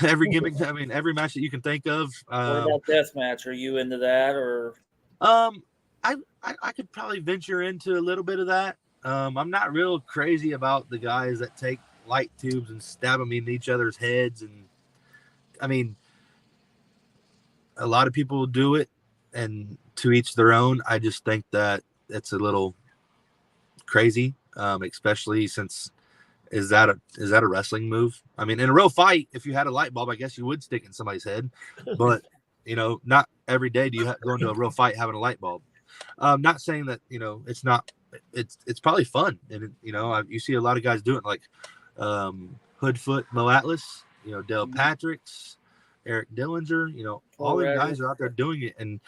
Every gimmick. I mean, every match that you can think of. What about deathmatch? Are you into that, or? I could probably venture into a little bit of that. I'm not real crazy about the guys that take light tubes and stab them in each other's heads. And I mean, a lot of people do it, and to each their own. I just think that it's a little crazy, especially since is that a wrestling move? I mean, in a real fight, if you had a light bulb, I guess you would stick in somebody's head, but not every day do you go into a real fight having a light bulb. Not saying that it's not. It's probably fun, and you see a lot of guys do it, like Hoodfoot, Mo Atlas, Dale Patrick's, Eric Dillinger. All the guys are out there doing it, and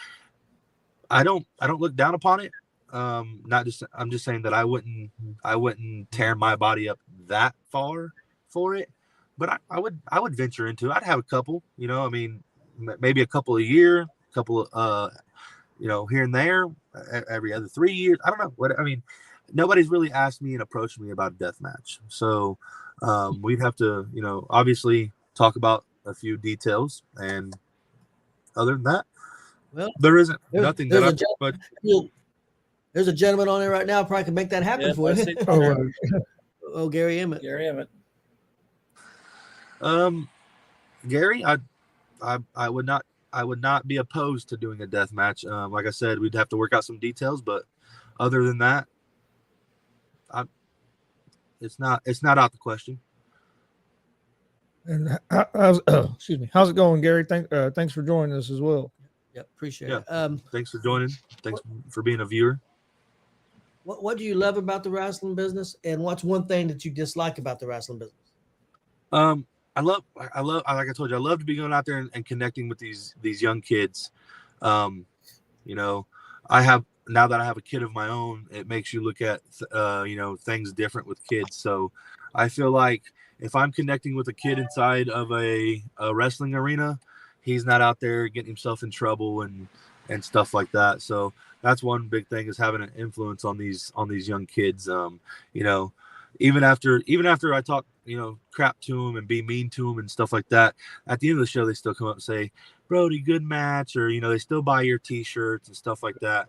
I don't look down upon it. I'm just saying that I wouldn't tear my body up that far for it, but I would venture into it. I'd have a couple, I mean, maybe a couple a year, couple of here and there, every other 3 years. I don't know what I mean. Nobody's really asked me and approached me about a death match, so we'd have to obviously talk about a few details, and other than that, well, there's nothing but there's a gentleman on there right now probably can make that happen for you. Gary Emmett. Gary, I would not be opposed to doing a death match. Like I said, we'd have to work out some details, but other than that, it's not out the question. And excuse me, how's it going, Gary? Thanks for joining us as well. Yep, appreciate it. Thanks for joining. Thanks for being a viewer. What do you love about the wrestling business, and what's one thing that you dislike about the wrestling business? I love, like I told you, I love to be going out there and connecting with these young kids. Now that I have a kid of my own, it makes you look at, things different with kids. So I feel like if I'm connecting with a kid inside of a wrestling arena, he's not out there getting himself in trouble and stuff like that. So that's one big thing, is having an influence on these young kids. Even after I talk, crap to them and be mean to them and stuff like that, at the end of the show, they still come up and say, Brodie, good match, or, they still buy your t-shirts and stuff like that.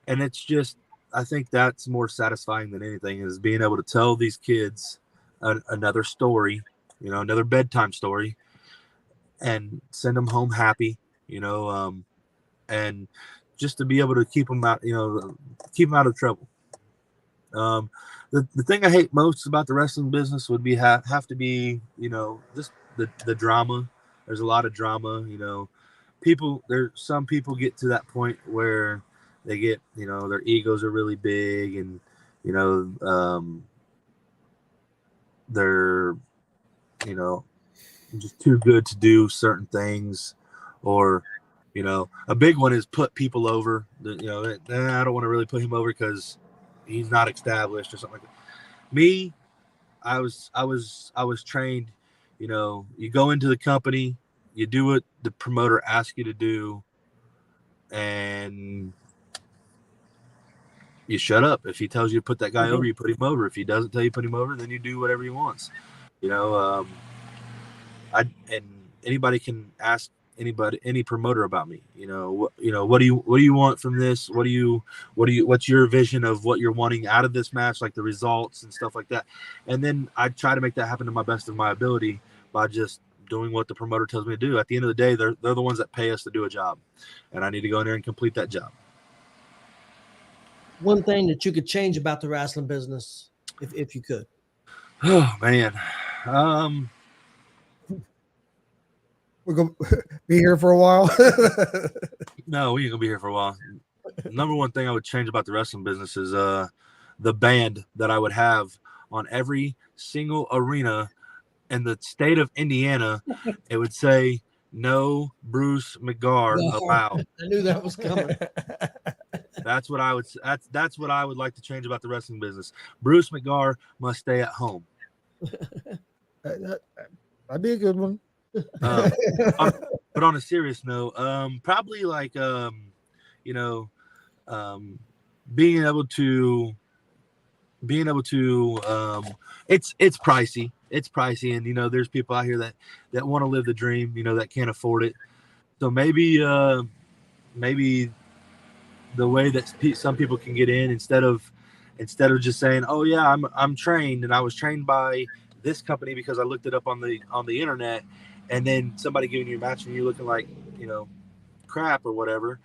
And it's just, I think that's more satisfying than anything, is being able to tell these kids another story, another bedtime story, and send them home happy, and just to be able to keep them out, keep them out of trouble. The thing I hate most about the wrestling business would be have to be, just the drama. There's a lot of drama, some people get to that point where they get, their egos are really big, and, they're, just too good to do certain things, or, a big one is put people over. I don't want to really put him over because he's not established or something like that. Me, I was trained, you go into the company, you do what the promoter asks you to do, and you shut up. If he tells you to put that guy over, you put him over. If he doesn't tell you to put him over, then you do whatever he wants. And anybody can ask any promoter about me. What do you want from this? What's your vision of what you're wanting out of this match, like the results and stuff like that? And then I try to make that happen to my best of my ability by just doing what the promoter tells me to do. At the end of the day, they're the ones that pay us to do a job, and I need to go in there and complete that job. One thing that you could change about the wrestling business, if you could. Oh man. We're gonna be here for a while. No, we ain't gonna be here for a while. Number one thing I would change about the wrestling business is the band that I would have on every single arena in the state of Indiana. It would say, "No Bruce McGar allowed." I knew that was coming. That's what I would. That's what I would like to change about the wrestling business. Bruce McGar must stay at home. That'd be a good one. But on a serious note, probably like you know, being able to it's pricey. It's pricey, and there's people out here that want to live the dream, that can't afford it. So maybe the way that some people can get in, instead of just saying, oh yeah, I'm trained, and I was trained by this company because I looked it up on the internet, and then somebody giving you a match and you looking like crap or whatever.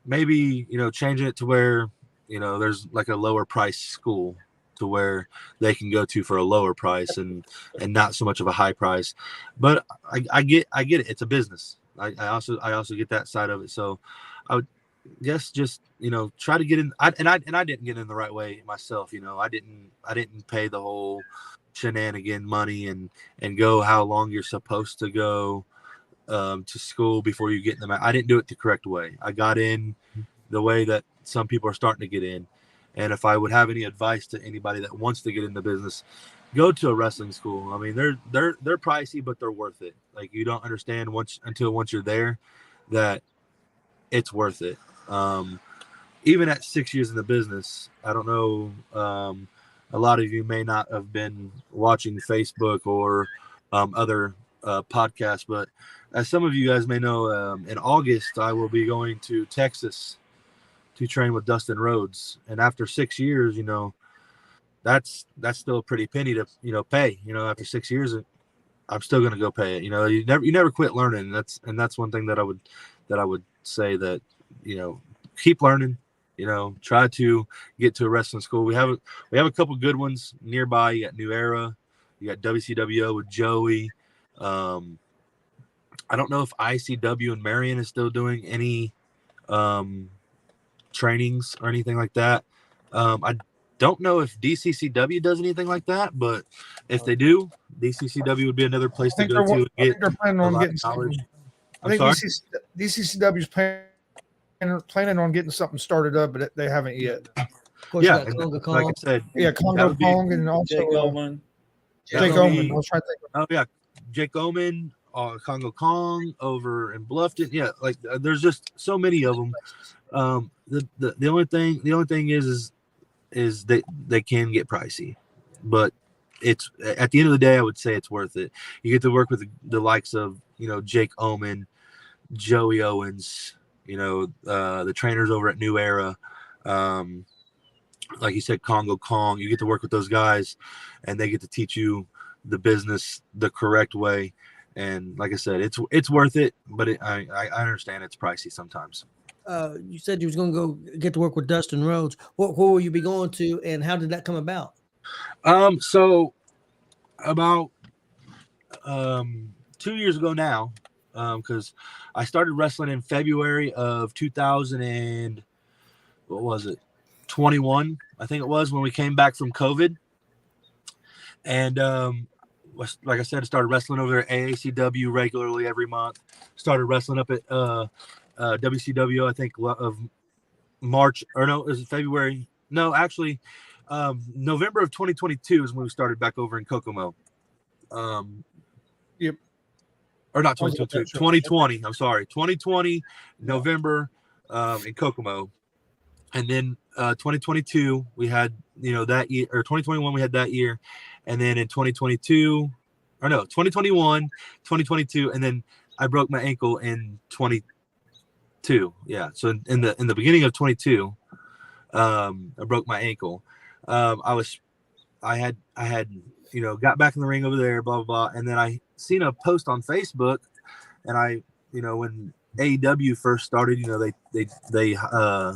Maybe changing it to where there's like a lower price school to where they can go to for a lower price and not so much of a high price. But I get it. It's a business. I also get that side of it. So I would guess just try to get in. I didn't get in the right way myself. I didn't pay the whole shenanigan money and go how long you're supposed to go to school before you get in the match. I didn't do it the correct way. I got in the way that some people are starting to get in. And if I would have any advice to anybody that wants to get in the business, go to a wrestling school. I mean, they're pricey, but they're worth it. Like, you don't understand until you're there that it's worth it. Even at 6 years in the business, I don't know. A lot of you may not have been watching Facebook or other podcasts, but as some of you guys may know, in August I will be going to Texas to train with Dustin Rhodes. And after 6 years, that's still a pretty penny to pay. After 6 years, I'm still going to go pay it. You never quit learning. That's one thing that I would say, that keep learning. Try to get to a wrestling school. We have a couple good ones nearby. You got New Era, you got WCWO with Joey. I don't know if ICW in Marion is still doing any trainings or anything like that. I don't know if DCCW does anything like that, but if they do, DCCW would be another place to go to. I think they're planning on getting knowledge. something. I think DCCW is planning on getting something started up, but they haven't yet. Of course, Yeah, you got Congo like Kong. I said, Yeah, Congo Kong, and also Jake Oman. Jake Oman. I was trying to think. Oh yeah, Jake Oman, Congo Kong over in Bluffton. Yeah, like there's just so many of them. The only thing is they can get pricey, but it's, at the end of the day, I would say it's worth it. You get to work with the likes of Jake Oman, Joey Owens, the trainers over at New Era, like you said, Congo Kong. You get to work with those guys, and they get to teach you the business the correct way. And like I said, it's worth it, but I understand it's pricey sometimes. You said you was going to go get to work with Dustin Rhodes. Where will you be going to, and how did that come about? So about 2 years ago now, because I started wrestling in February of 2021, I think it was, when we came back from COVID. And like I said, I started wrestling over there at AACW regularly every month. Started wrestling up at WCW, I think, of March, or no, is it February? No, actually, November of 2022 is when we started back over in Kokomo. Yep. Or not 2022, 2020. I'm sorry, 2020 November in Kokomo, and then 2022 we had that year, or 2021 we had that year, and then in 2021, 2022, and then I broke my ankle in 22. Yeah, so in the beginning of 22, I broke my ankle. I had got back in the ring over there, blah blah blah, and then I seen a post on Facebook, and when AEW first started, they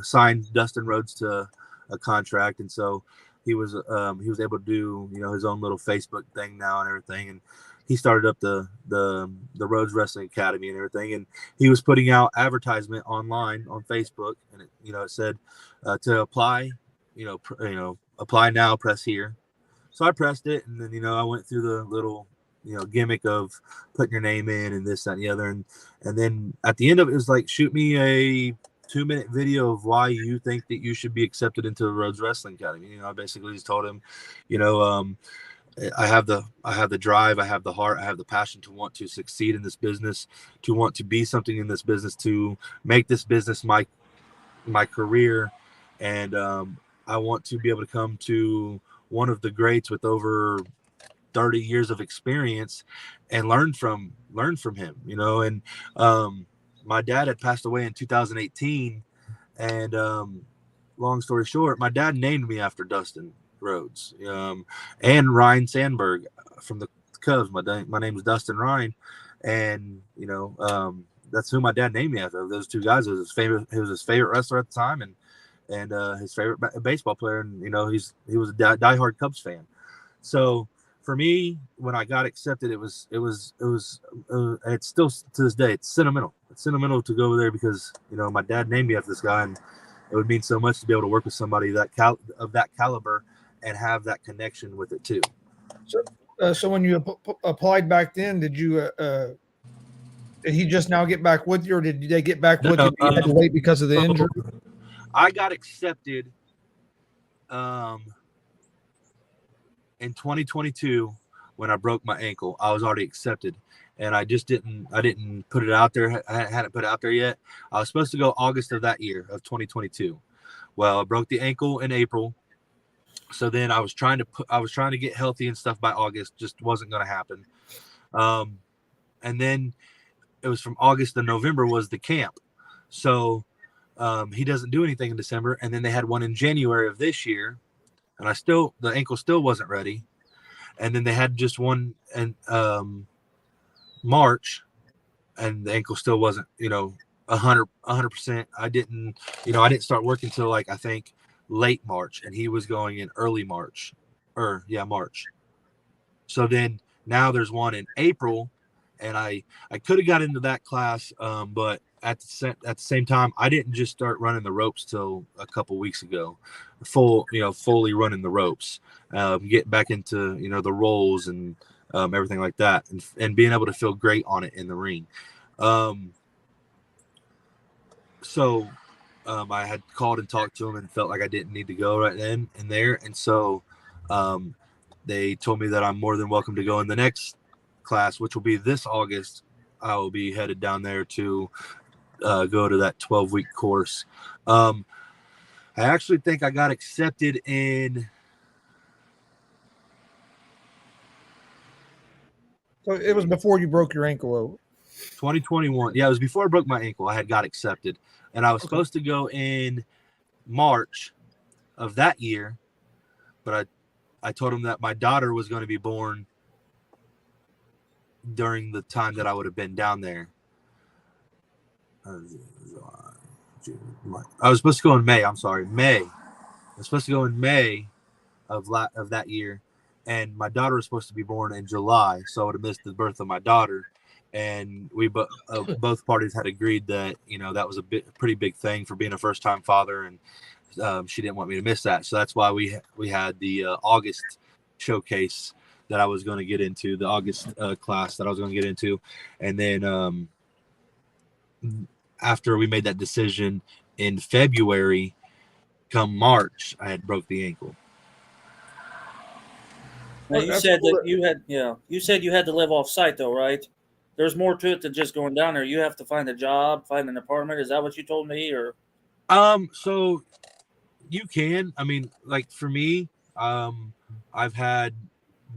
signed Dustin Rhodes to a contract, and so he was able to do his own little Facebook thing now and everything, and he started up the Rhodes Wrestling Academy and everything, and he was putting out advertisement online on Facebook, and it said to apply, apply now, press here. So I pressed it, and then I went through the little gimmick of putting your name in and this, that, and the other, and then at the end of it, it was like, shoot me a 2-minute video of why you think that you should be accepted into the Rhodes Wrestling Academy. I basically just told him, I have the drive, I have the heart, I have the passion to want to succeed in this business, to want to be something in this business, to make this business my career, and I want to be able to come to one of the greats with over 30 years of experience and learn from him, you know. And my dad had passed away in 2018, and long story short, my dad named me after Dustin Rhodes, and Ryan Sandberg from the Cubs. My name is Dustin Ryan, and that's who my dad named me after. Those two guys. He was his favorite wrestler at the time, and his favorite baseball player. And he was a diehard Cubs fan. So for me, when I got accepted, it was and it's still to this day, it's sentimental. It's sentimental to go there because my dad named me after this guy, and it would mean so much to be able to work with somebody of that caliber and have that connection with it too. So when you applied back then, did you did he just now get back with you, or did they get back with you? You had to wait because of the injury. I got accepted in 2022 when I broke my ankle. I was already accepted, and I didn't put it out there. I hadn't put it out there yet. I was supposed to go August of that year of 2022. Well, I broke the ankle in April. So then I was trying to get healthy and stuff by August. Just wasn't going to happen. And then it was from August to November was the camp. So he doesn't do anything in December. And then they had one in January of this year, and the ankle still wasn't ready. And then they had just one in March, and the ankle still wasn't 100%. I didn't start working until I think late March, and he was going in early March. March. So then now there's one in April, and I could have got into that class, but at the same time, I didn't just start running the ropes till a couple weeks ago, fully running the ropes, getting back into the roles and everything like that, and being able to feel great on it in the ring. So I had called and talked to him and felt like I didn't need to go right then and there. And so they told me that I'm more than welcome to go in the next class, which will be this August. I will be headed down there to go to that 12-week course. I actually think I got accepted in. So it was before you broke your ankle. 2021. Yeah, it was before I broke my ankle. I had got accepted, and I was supposed to go in March of that year, but I told him that my daughter was going to be born during the time that I would have been down there. I was supposed to go in May. I'm sorry, May. I was supposed to go in May of that year, and my daughter was supposed to be born in July, so I would have missed the birth of my daughter. And we both parties had agreed that that was a pretty big thing for being a first-time father, and she didn't want me to miss that. So that's why we had the August showcase that I was going to get into, the August class that I was going to get into, and then after we made that decision in February, come March, I had broke the ankle. Now, you said that you said you had to live off site though, right? There's more to it than just going down there. You have to find a job, find an apartment. Is that what you told me, or? So you can. I mean, like for me, I've had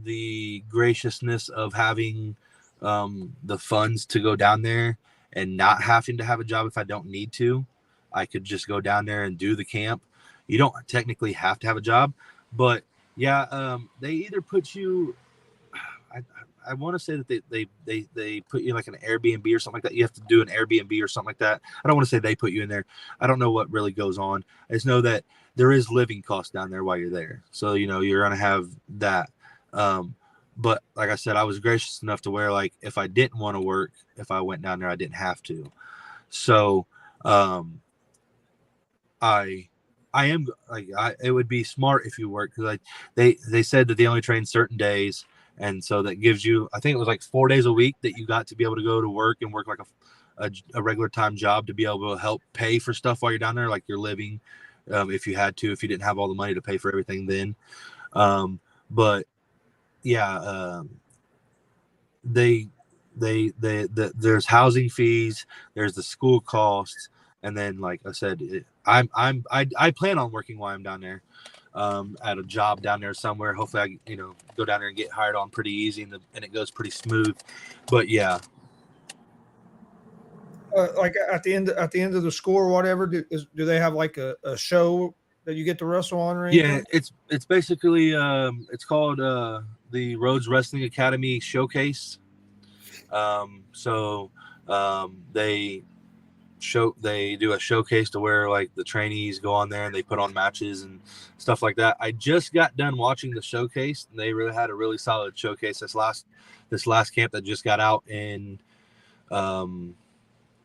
the graciousness of having the funds to go down there and not having to have a job if I don't need to. I could just go down there and do the camp. You don't technically have to have a job, but yeah, they either put you. I want to say that they put you in like an Airbnb or something like that. You have to do an Airbnb or something like that. I don't want to say they put you in there. I don't know what really goes on. I just know that there is living costs down there while you're there. So, you're going to have that. But like I said, I was gracious enough to where like, if I didn't want to work, if I went down there, I didn't have to. So, it would be smart if you work, because they said that they only train certain days. And so that gives you, I think it was like 4 days a week that you got to be able to go to work and work like a regular time job to be able to help pay for stuff while you're down there, like your living, if you had to, if you didn't have all the money to pay for everything then. But yeah, there's housing fees, there's the school costs, and then like I said, I plan on working while I'm down there, at a job down there somewhere. Hopefully I go down there and get hired on pretty easy, and it goes pretty smooth. But yeah. Like at the end of the school or whatever, do they have like a show that you get to wrestle on or anything? Yeah, it's basically it's called the Rhodes Wrestling Academy Showcase. They do a showcase to where like the trainees go on there and they put on matches and stuff like that. I just got done watching the showcase, and they really had a really solid showcase this last camp that just got out in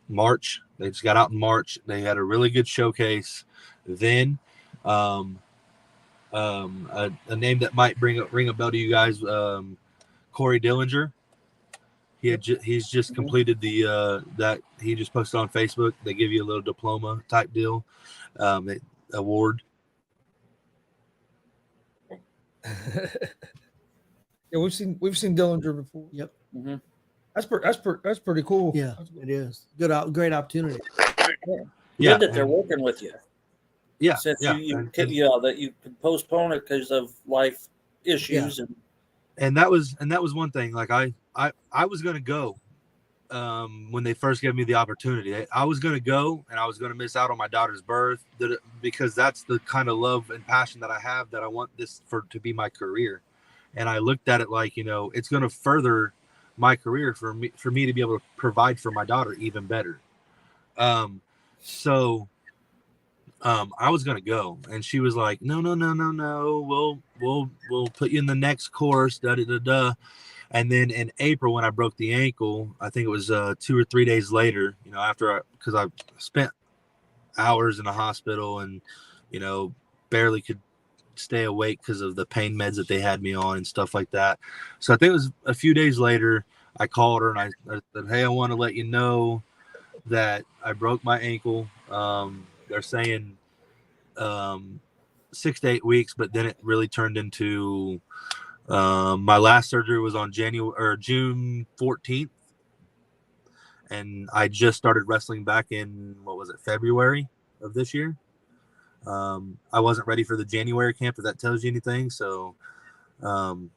March. They just got out in March. They had a really good showcase. Then a name that might ring a bell to you guys, Corey Dillinger. He's just completed the that he just posted on Facebook. They give you a little diploma type deal, award. Yeah, we've seen Dillinger before. Yep. Mm-hmm. That's pretty cool. Yeah, it is great opportunity. Good that they're working with you. Yeah, Since yeah. that you could postpone it because of life issues and that was one thing. Like I was gonna go when they first gave me the opportunity. I was gonna go, and I was gonna miss out on my daughter's birth because that's the kind of love and passion that I have, that I want this to be my career. And I looked at it like, it's gonna further my career for me to be able to provide for my daughter even better. So I was gonna go, and she was like, no, we'll put you in the next course, and then in April, when I broke the ankle, I think it was 2 or 3 days later, because I spent hours in the hospital and barely could stay awake because of the pain meds that they had me on and stuff like that. So I think it was a few days later, I called her and I said, hey, I want to let you know that I broke my ankle. They're saying 6 to 8 weeks, but then it really turned into my last surgery was on June 14th, and I just started wrestling back in February of this year. I wasn't ready for the January camp, if that tells you anything. So and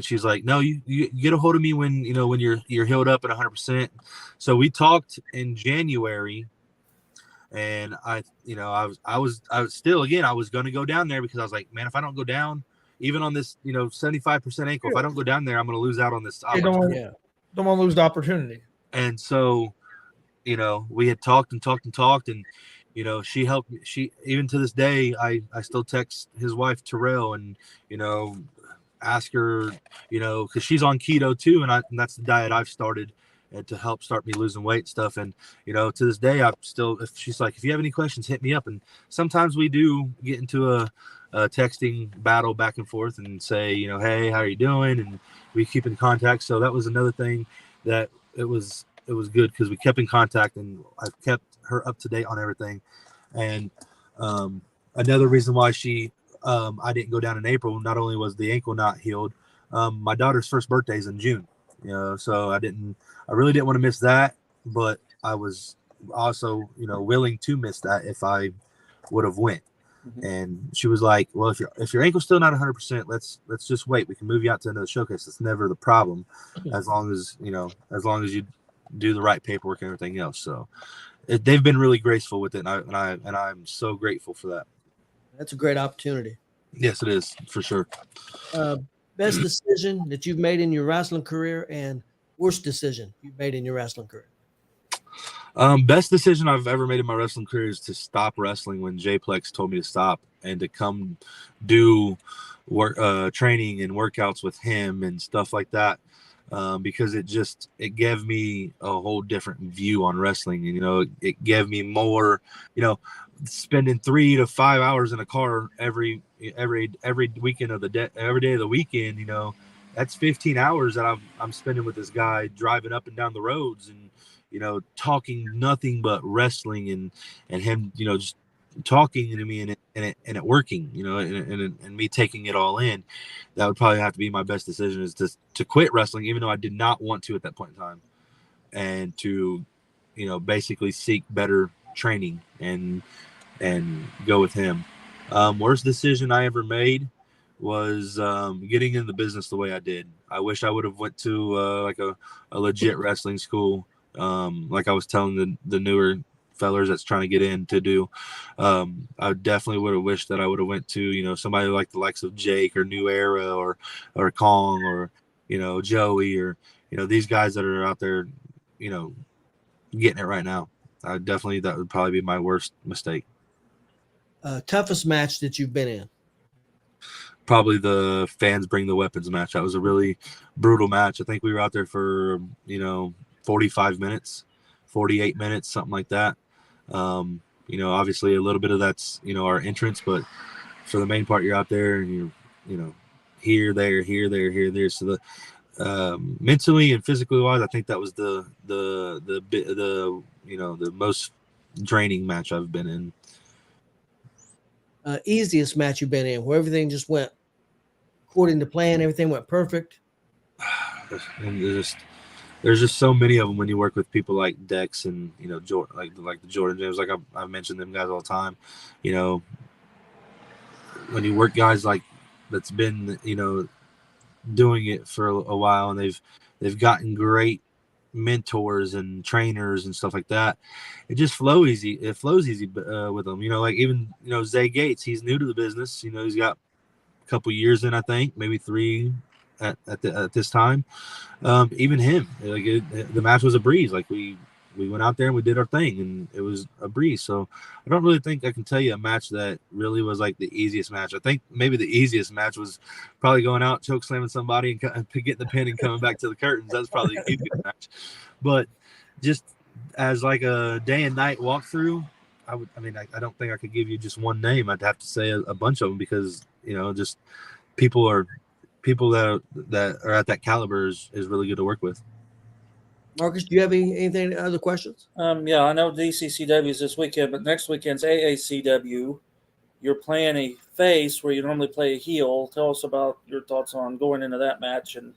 she's like, no, you get a hold of me when you're healed up at 100%. So we talked in January, and I was still, again, I was going to go down there because I was like, man, if I don't go down, even on this 75% ankle, if I don't go down there, I'm going to lose out on this. Don't want to lose the opportunity. And so we had talked and she helped me. She, even to this day, I still text his wife Terrell and ask her, because she's on keto too, and that's the diet I've started to help start me losing weight and stuff. And to this day, I'm still, if she's like, if you have any questions, hit me up. And sometimes we do get into a texting battle back and forth and say, hey, how are you doing? And we keep in contact. So that was another thing that it was good, because we kept in contact, and I kept her up to date on everything. And another reason why I didn't go down in April, not only was the ankle not healed, my daughter's first birthday is in June, so I really didn't want to miss that, but I was also, willing to miss that if I would have went. Mm-hmm. And she was like, well, if your ankle's still not 100%, let's just wait. We can move you out to another showcase. That's never the problem, as long as you do the right paperwork and everything else. So they've been really graceful with it, and I'm so grateful for that. That's a great opportunity. Yes, it is, for sure. Best decision that you've made in your wrestling career, and worst decision you've made in your wrestling career? Best decision I've ever made in my wrestling career is to stop wrestling when J-Plex told me to stop, and to come do work, training and workouts with him and stuff like that. Because it gave me a whole different view on wrestling. And, it gave me more, spending 3 to 5 hours in a car every weekend of the day, every day of the weekend, that's 15 hours that I'm spending with this guy, driving up and down the roads and, talking nothing but wrestling and him, just talking to me and it working, you know, and me taking it all in. That would probably have to be my best decision, is to quit wrestling, even though I did not want to at that point in time, and to, you know, basically seek better training and go with him. Worst decision I ever made was getting in the business the way I did. I wish I would have went to like a legit wrestling school, like I was telling the newer fellers that's trying to get in to do. I definitely would have wished that I would have went to, you know, somebody like the likes of Jake or New Era or Kong or, you know, Joey, or, you know, these guys that are out there, you know, getting it right now. That would probably be my worst mistake. Toughest match that you've been in? Probably the Fans Bring the Weapons match. That was a really brutal match. I think we were out there for, you know, 45 minutes, 48 minutes, something like that. You know, obviously a little bit of that's, you know, our entrance, but for the main part, you're out there and you know, here, there. So the mentally and physically wise, I think that was the you know, the most draining match I've been in. Easiest match you've been in, where everything just went according to plan, everything went perfect? And there's just so many of them when you work with people like Dex and, you know, like the Jordan James, like I mentioned them guys all the time. You know, when you work guys like that's been, you know, doing it for a while, and they've gotten great mentors and trainers and stuff like that, it just flows easy with them. You know, like even, you know, Zay Gates, he's new to the business. You know, he's got a couple years in, I think maybe 3 at this time. Even him, like the match was a breeze. Like we went out there and we did our thing, and it was a breeze. So I don't really think I can tell you a match that really was like the easiest match. I think maybe the easiest match was probably going out, choke slamming somebody and getting the pin and coming back to the curtains. That's probably the easiest match. But just as like a day and night walkthrough, I don't think I could give you just one name. I'd have to say a bunch of them, because, you know, just people that are at that caliber is really good to work with. Marcus, do you have anything other questions? Yeah, I know DCCW is this weekend, but next weekend's AACW. You're playing a face where you normally play a heel. Tell us about your thoughts on going into that match, and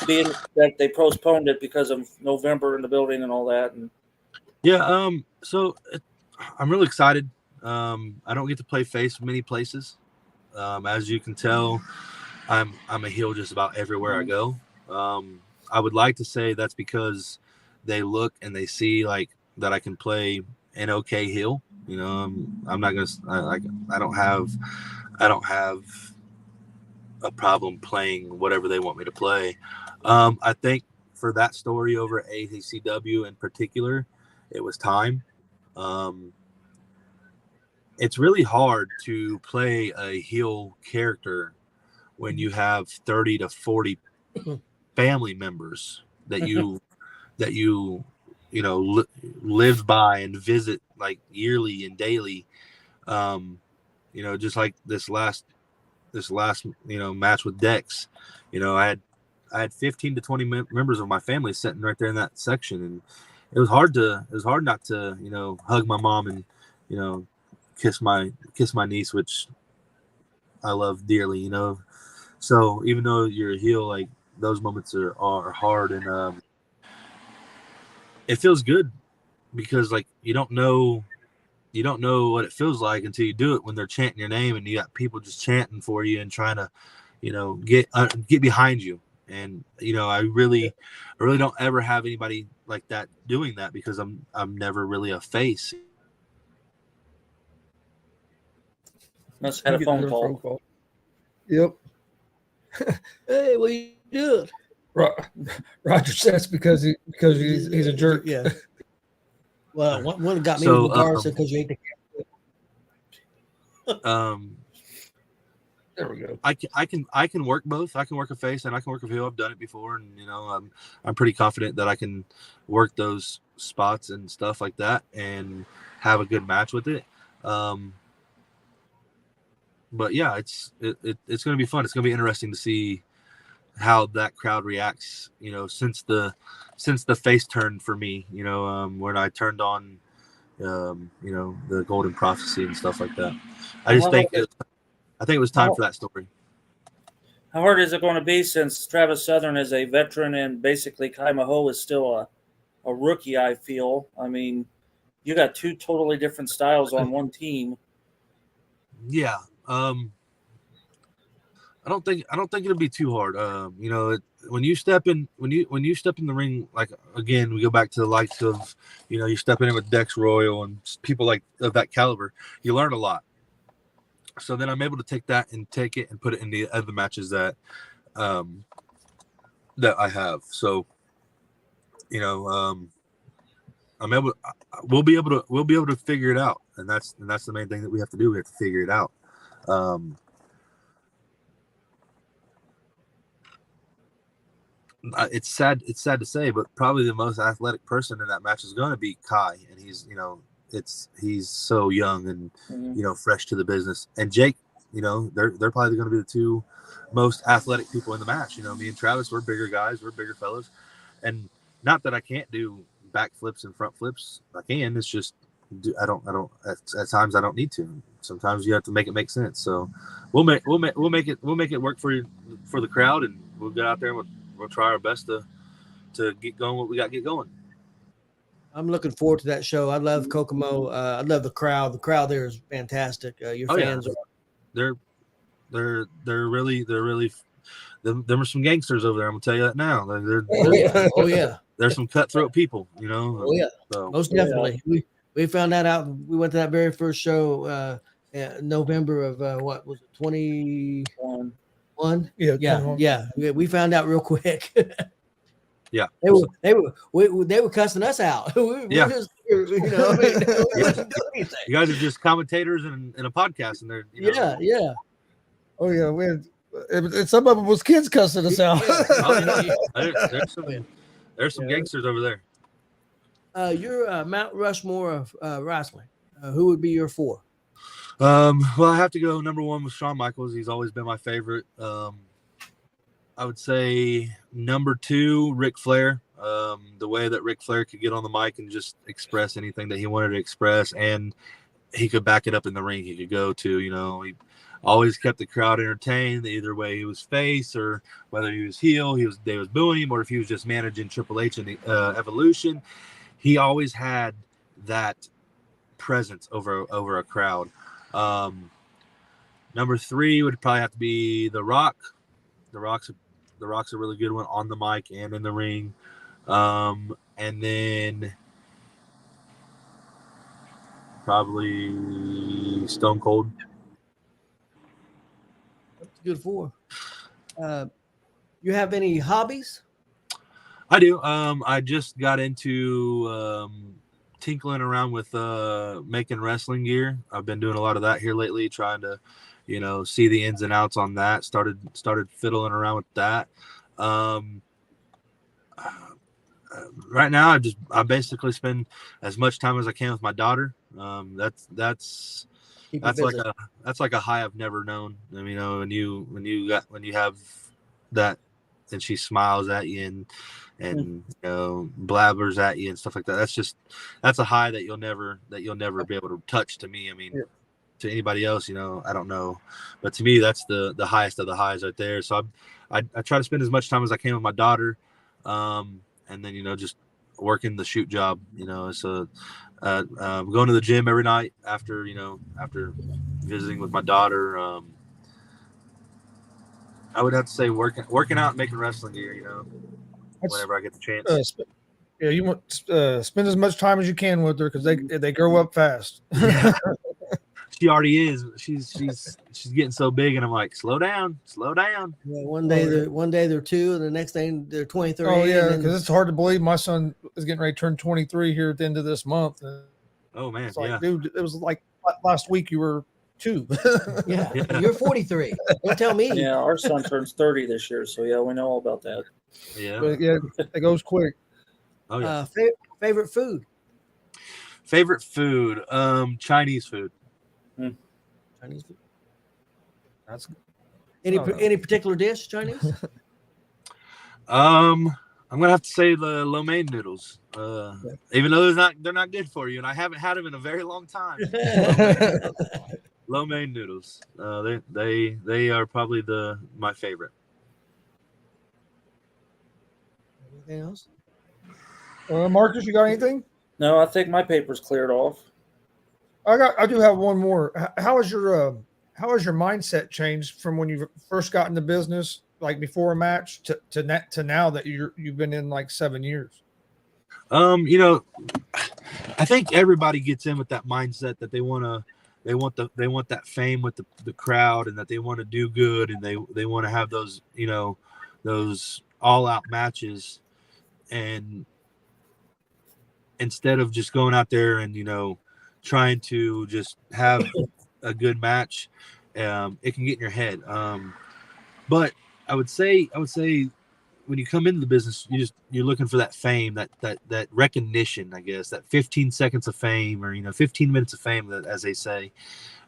being that they postponed it because of November in the building and all that. And yeah, so I'm really excited. I don't get to play face many places. As you can tell, I'm a heel just about everywhere I go. I would like to say that's because they look and they see like that I can play an okay heel. You know, I'm not gonna. I don't have a problem playing whatever they want me to play. I think for that story over at AACW in particular, it was time. It's really hard to play a heel character when you have 30 to 40 family members that you know live by and visit like yearly and daily. You know, just like this last you know match with Dex, you know, I had 15 to 20 members of my family sitting right there in that section, and it was hard not to, you know, hug my mom and, you know, kiss my niece, which I love dearly, you know. So even though you're a heel, like those moments are hard, and it feels good because like you don't know what it feels like until you do it, when they're chanting your name and you got people just chanting for you and trying to, you know, get behind you. And, you know, I really don't ever have anybody like that doing that, because I'm never really a face. must have had a phone call. Yep. Hey, what you doing? Roger says because he's a jerk. Yeah. Well, one got me So, with the car because you ate the. There we go. I can work both. I can work a face and I can work a heel. I've done it before, and, you know, I'm pretty confident that I can work those spots and stuff like that and have a good match with it. But yeah, it's going to be fun. It's going to be interesting to see how that crowd reacts, you know, since the face turn for me, you know, when I turned on the Golden Prophecy and stuff like that. I think it was time for that story. How hard is it going to be since Travis Southern is a veteran and basically Kai Maho is still a rookie, I feel? I mean, you got two totally different styles on one team. Yeah. I don't think it'll be too hard. When you step in the ring, like again, we go back to the likes of, you're stepping in with Dex Royal and people like of that caliber, you learn a lot. So then I'm able to take it and put it in the other matches that I have. So, we'll be able to figure it out. And that's the main thing that we have to do. We have to figure it out. It's sad to say, but probably the most athletic person in that match is going to be Kai. And he's so young and, fresh to the business. And Jake, they're probably going to be the two most athletic people in the match. Me and Travis, we're bigger guys, we're bigger fellas. And not that I can't do back flips and front flips. I can. It's just I don't at times I don't need to. Sometimes you have to make it make sense. So we'll make it work for the crowd, and we'll get out there and we'll try our best to get going what we got to get going. I'm looking forward to that show. I love Kokomo. I love the crowd. The crowd there is fantastic. Your fans are. They're really them are some gangsters over there. I'm gonna tell you that now. Oh yeah. There's some cutthroat people, Oh yeah. So, most definitely. Yeah. We found that out. We went to that very first show November of what was it, 21? Yeah. We found out real quick. Yeah, they were cussing us out. We just, you guys are just commentators in a podcast, and they're yeah. Oh yeah, we had, and some of them was kids cussing us out. There's some gangsters over there. You're Mount Rushmore of wrestling. Who would be your four? Well, I have to go number one with Shawn Michaels. He's always been my favorite. I would say number two, Ric Flair. The way that Ric Flair could get on the mic and just express anything that he wanted to express, and he could back it up in the ring. He could go to, he always kept the crowd entertained. Either way he was face or whether he was heel, they was booing him, or if he was just managing Triple H in the Evolution. He always had that presence over a crowd. Number three would probably have to be The Rock. The Rock's a really good one on the mic and in the ring. And then probably Stone Cold. That's a good four. You have any hobbies? I do. I just got into tinkling around with making wrestling gear. I've been doing a lot of that here lately, trying to see the ins and outs on that. Started fiddling around with that. Right now I basically spend as much time as I can with my daughter. That's like a high I've never known. I mean, when you have that and she smiles at you and blabbers at you and stuff like that. That's a high that you'll never be able to touch. To me, I mean, to anybody else, I don't know, but to me, that's the highest of the highs right there. So I try to spend as much time as I can with my daughter, and then just working the shoot job. So going to the gym every night after visiting with my daughter. I would have to say working out and making wrestling gear. Whenever I get the chance. You want spend as much time as you can with her because they grow up fast. Yeah. She already is. She's getting so big, and I'm like, slow down. Yeah, one day they're 2, and the next day they're 23. Oh yeah, because it's hard to believe my son is getting ready to turn 23 here at the end of this month. Oh man, it's like, dude, it was like last week you were 2. Yeah, you're 43. Don't tell me. Yeah, our son turns 30 this year, so yeah, we know all about that. Yeah, but yeah, it goes quick. Oh yeah. Favorite food? Chinese food. Chinese food. That's any particular dish? Chinese? I'm I'm gonna have to say the lo mein noodles, even though they're not good for you, and I haven't had them in a very long time. Lo mein noodles, they are probably my favorite. Anything else? Marcus, you got anything? No, I think my paper's cleared off. I do have one more. How has your mindset changed from when you first got in the business, like before a match, to now that you've been in like 7 years? I think everybody gets in with that mindset that they want that fame with the crowd, and that they want to do good, and they want to have those those all out matches, and instead of just going out there and trying to just have a good match, it can get in your head. But I would say when you come into the business, you're looking for that fame, that recognition, I guess, that 15 seconds of fame, or 15 minutes of fame, as they say.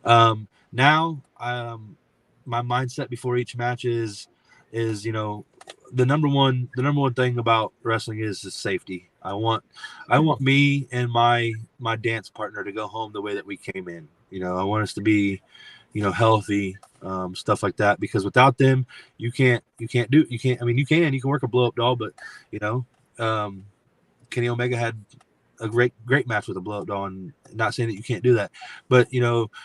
Now, my mindset before each match is the number one thing about wrestling is safety. I want me and my dance partner to go home the way that we came in. I want us to be healthy, stuff like that, because without them, you can work a blow up doll, but Kenny Omega had a great match with a blow up doll, and not saying that you can't do that, but your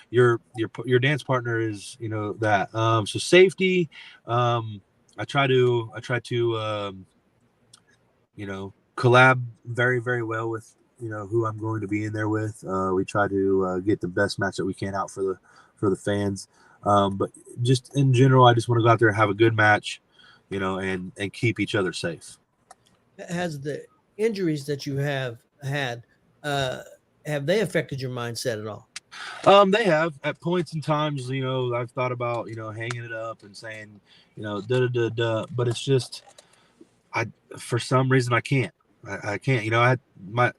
dance partner is that. So safety, I try to collab very, very well with who I'm going to be in there with. We try to get the best match that we can out for the fans, but just in general, I just want to go out there and have a good match, and keep each other safe. Has the injuries that you have had, have they affected your mindset at all? They have at points and times. I've thought about hanging it up and saying but it's just for some reason I can't. I can't. I had my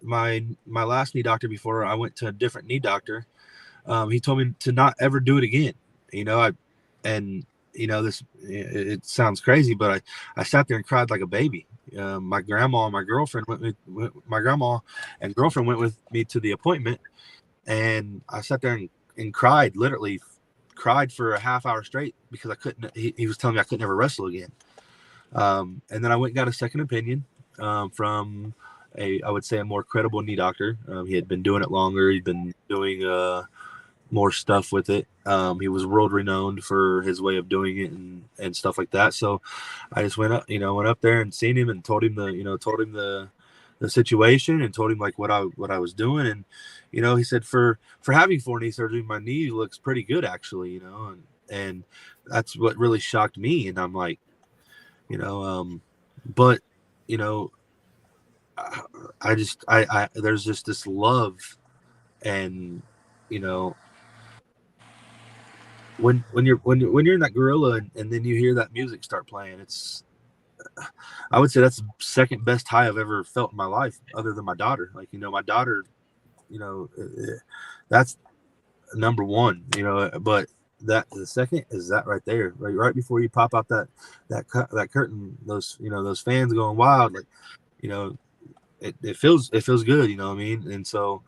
last knee doctor before I went to a different knee doctor. He told me to not ever do it again. This, it sounds crazy, but I sat there and cried like a baby. My grandma and my girlfriend went with me to the appointment, and I sat there and cried, literally cried for a half hour straight, because I couldn't. He was telling me I could never wrestle again. And then I went and got a second opinion from I would say a more credible knee doctor. He had been doing it longer. He'd been doing more stuff with it. He was world renowned for his way of doing it and stuff like that. So I just went up there and seen him and told him the situation, and told him like what I was doing. And he said for having 4 knee surgery, my knee looks pretty good actually, and that's what really shocked me. And I'm like, but I there's just this love, and when you're in that gorilla, and then you hear that music start playing, I would say that's the second best high I've ever felt in my life, other than my daughter. Like, my daughter, that's number one, but that the second is that right there, right before you pop out that curtain, those fans going wild, like, it feels good, you know what I mean? And so,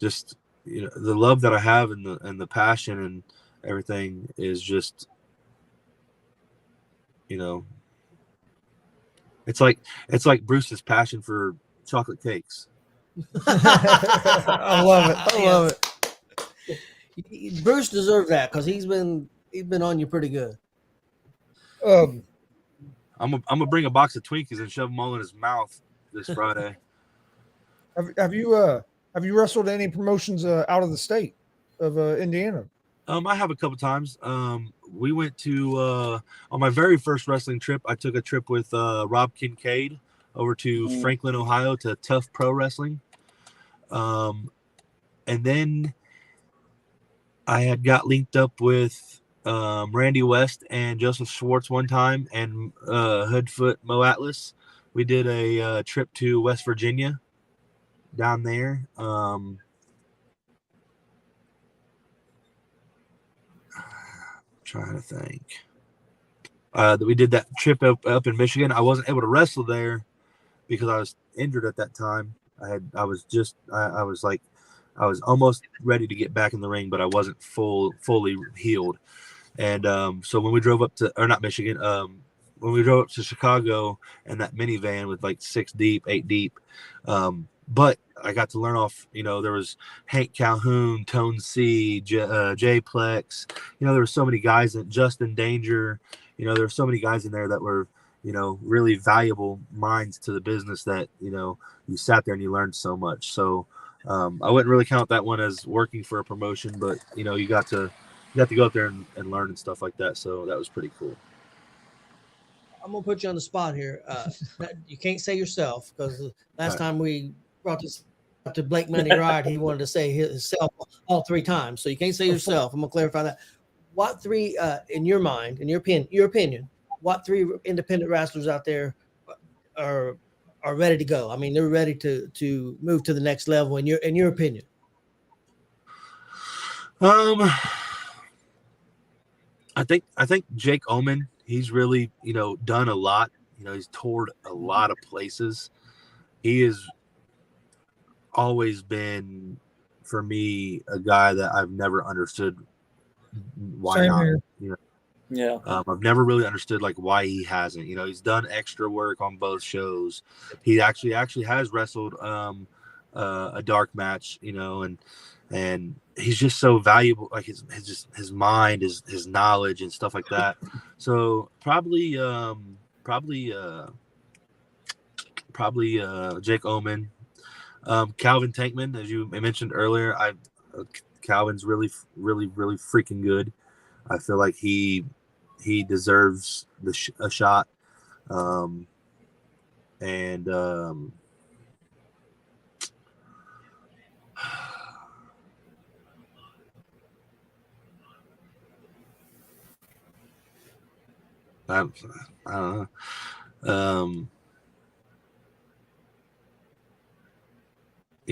just, the love that I have, and the passion and everything is just, it's like Bruce's passion for chocolate cakes. I love it. Bruce deserves that, because he's been on you pretty good. Um, I'm gonna bring a box of Twinkies and shove them all in his mouth this Friday. have you wrestled any promotions out of the state of Indiana? I have a couple times. We went to on my very first wrestling trip. I took a trip with Rob Kincaid over to Franklin, Ohio, to Tough Pro Wrestling. And then I had got linked up with Randy West and Joseph Schwartz one time, and Hoodfoot Mo Atlas. We did a trip to West Virginia down there. Trying to think. that we did that trip up in Michigan. I wasn't able to wrestle there because I was injured at that time. I was almost ready to get back in the ring, but I wasn't fully healed. And so when we drove up to, or not Michigan, when we drove up to Chicago in that minivan with like 6 deep, 8 deep, but I got to learn off, there was Hank Calhoun, Tone C, Jay Plex, there were so many guys, that Justin Danger, there were so many guys in there that were, really valuable minds to the business that, you sat there and you learned so much. So I wouldn't really count that one as working for a promotion, but, you got to go out there and learn and stuff like that. So that was pretty cool. I'm gonna put you on the spot here. You can't say yourself because last time we brought this up to Blake Money Ride, he wanted to say himself all 3 times. So you can't say yourself. I'm gonna clarify that. What 3, in your mind, in your opinion, what 3 independent wrestlers out there are ready to go? I mean, they're ready to move to the next level. In your opinion. I think Jake Oman, he's really, done a lot. He's toured a lot of places. He has always been, for me, a guy that I've never understood why Same not. here. Yeah. I've never really understood why he hasn't. He's done extra work on both shows. He actually has wrestled a dark match, and he's just so valuable, like his mind, his knowledge and stuff like that. So probably Jake Oman, Calvin Tankman, as you mentioned earlier. Calvin's really freaking good. I feel like he deserves a shot. I don't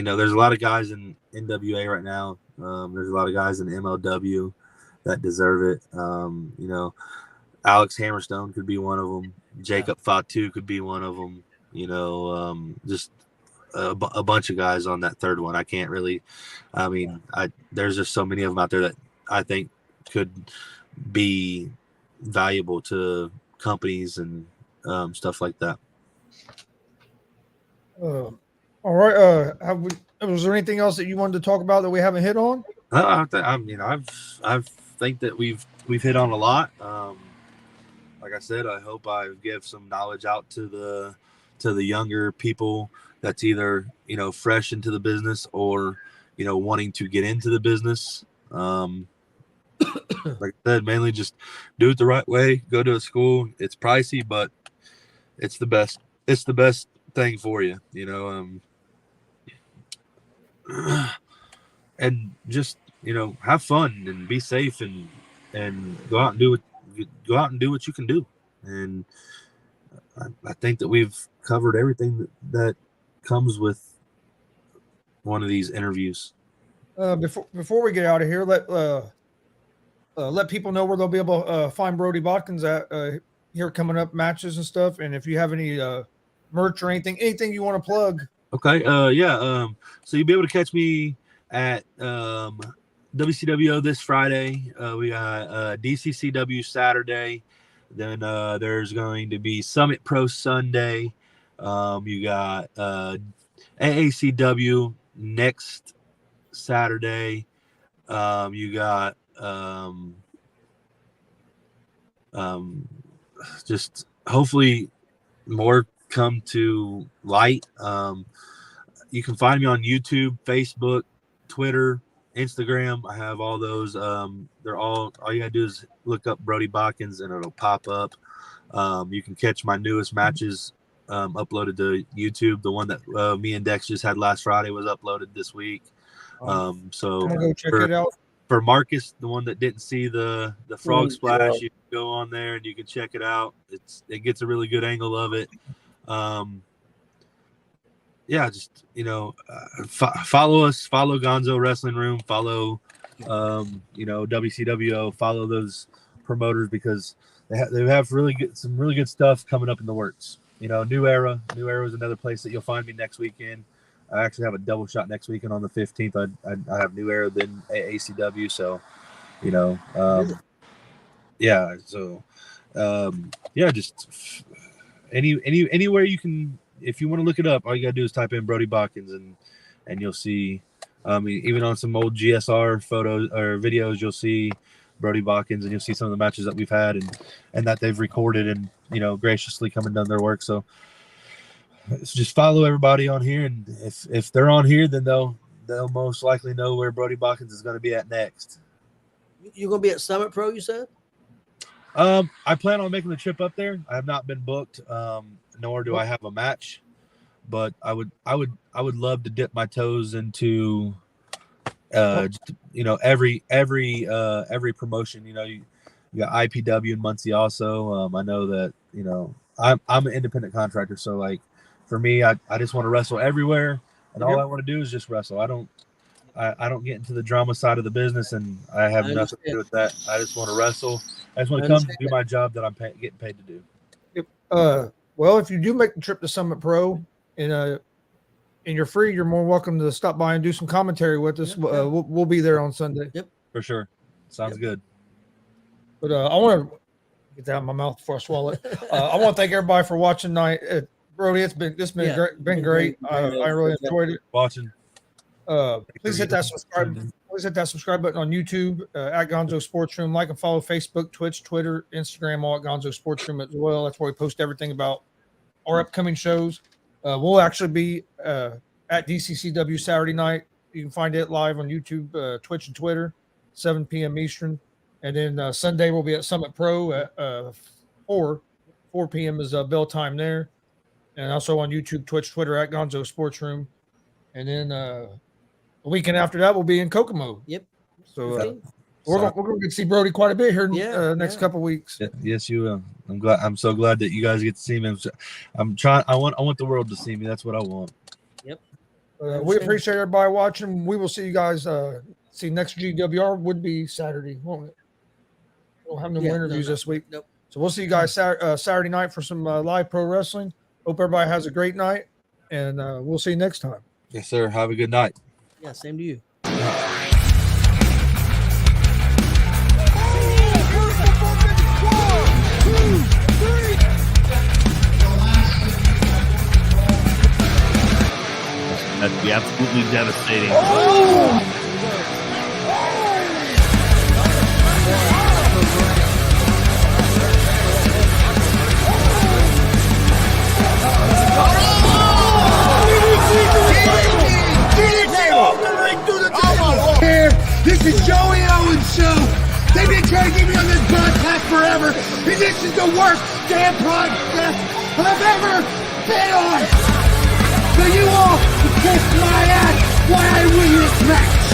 know. There's a lot of guys in NWA right now. There's a lot of guys in MLW that deserve it. Alex Hammerstone could be one of them. Jacob Fatu could be one of them. Just a bunch of guys on that third one. I can't really. There's just so many of them out there that I think could be valuable to companies and stuff like that. All right. Was there anything else that you wanted to talk about that we haven't hit on? I think that we've hit on a lot. Like I said, I hope I give some knowledge out to the younger people that's either fresh into the business or wanting to get into the business. Like I said, mainly just do it the right way. Go to a school. It's pricey, but it's the best. It's the best thing for you, and just have fun and be safe and go out and do what you can do. And I think that we've covered everything that comes with one of these interviews. Before we get out of here, let people know where they'll be able to find Brodie Bodkins at here coming up, matches and stuff. And if you have any merch or anything you want to plug. Okay. So you'll be able to catch me at WCWO this Friday. We got DCCW Saturday. Then there's going to be Summit Pro Sunday. You got AACW next Saturday. You got just hopefully more come to light. You can find me on YouTube, Facebook, Twitter, Instagram. I have all those. They're all you gotta do is look up Brodie Bodkins and it'll pop up. You can catch my newest matches uploaded to YouTube. The one that me and Dex just had last Friday was uploaded this week. So I'm gonna go check it out. For Marcus, the one that didn't see the frog splash, you can go on there and you can check it out. It gets a really good angle of it. Just follow us, follow Gonzo Wrestling Room, follow WCWO, follow those promoters because they have some really good stuff coming up in the works. You know, New Era is another place that you'll find me next weekend. I actually have a double shot next weekend on the 15th. I have New Era, then ACW. So, you know, yeah. So, just anywhere you can. If you want to look it up, all you gotta do is type in Brodie Bodkins, and you'll see. Even on some old GSR photos or videos, you'll see Brodie Bodkins, and you'll see some of the matches that we've had and that they've recorded and, you know, graciously come and done their work. So just follow everybody on here, and if they're on here, then they'll most likely know where Brodie Bodkins is going to be at next. You're going to be at Summit Pro, you said? I plan on making the trip up there. I have not been booked, nor do I have a match, but I would love to dip my toes into, you know, every promotion. You know, you got IPW in Muncie also. I know that, you know, I'm an independent contractor, so like for me, I just want to wrestle everywhere, and all I want to do is just wrestle. I don't get into the drama side of the business, and I have nothing to do with that. I just want to wrestle. I just want to come and do my job that I'm getting paid to do. Well, if you do make the trip to Summit Pro and you're free, you're more welcome to stop by and do some commentary with us. We'll be there on Sunday. Yep, for sure. Sounds good. But I want to get that out of my mouth before I swallow it. I want to thank everybody for watching tonight. Brody, it's been great. I really enjoyed it. Watching. Please hit that subscribe. Please hit that subscribe button on YouTube at GonzoSportsRoom. Like and follow Facebook, Twitch, Twitter, Instagram, all at GonzoSportsRoom as well. That's where we post everything about our upcoming shows. We'll actually be at DCCW Saturday night. You can find it live on YouTube, Twitch, and Twitter, 7 p.m. Eastern. And then Sunday we'll be at Summit Pro at 4 p.m. is bell time there. And also on YouTube, Twitch, Twitter at GonzoSportsRoom. And then the weekend after that, we'll be in Kokomo. Yep. So we're going to see Brody quite a bit here next couple weeks. Yes, you will. I'm so glad that you guys get to see me. I want the world to see me. That's what I want. Yep. We appreciate everybody watching. We will see you guys. See next G.W.R. would be Saturday, won't it? We'll have no more interviews this week. Nope. So we'll see you guys Saturday night for some live pro wrestling. Hope everybody has a great night, and we'll see you next time. Yes, sir. Have a good night. Yeah, same to you. That'd be absolutely devastating. This is Joey Owens' show. They've been trying to get me on this broadcast forever, and this is the worst damn broadcast I've ever been on. So you all can kiss my ass while I win this match.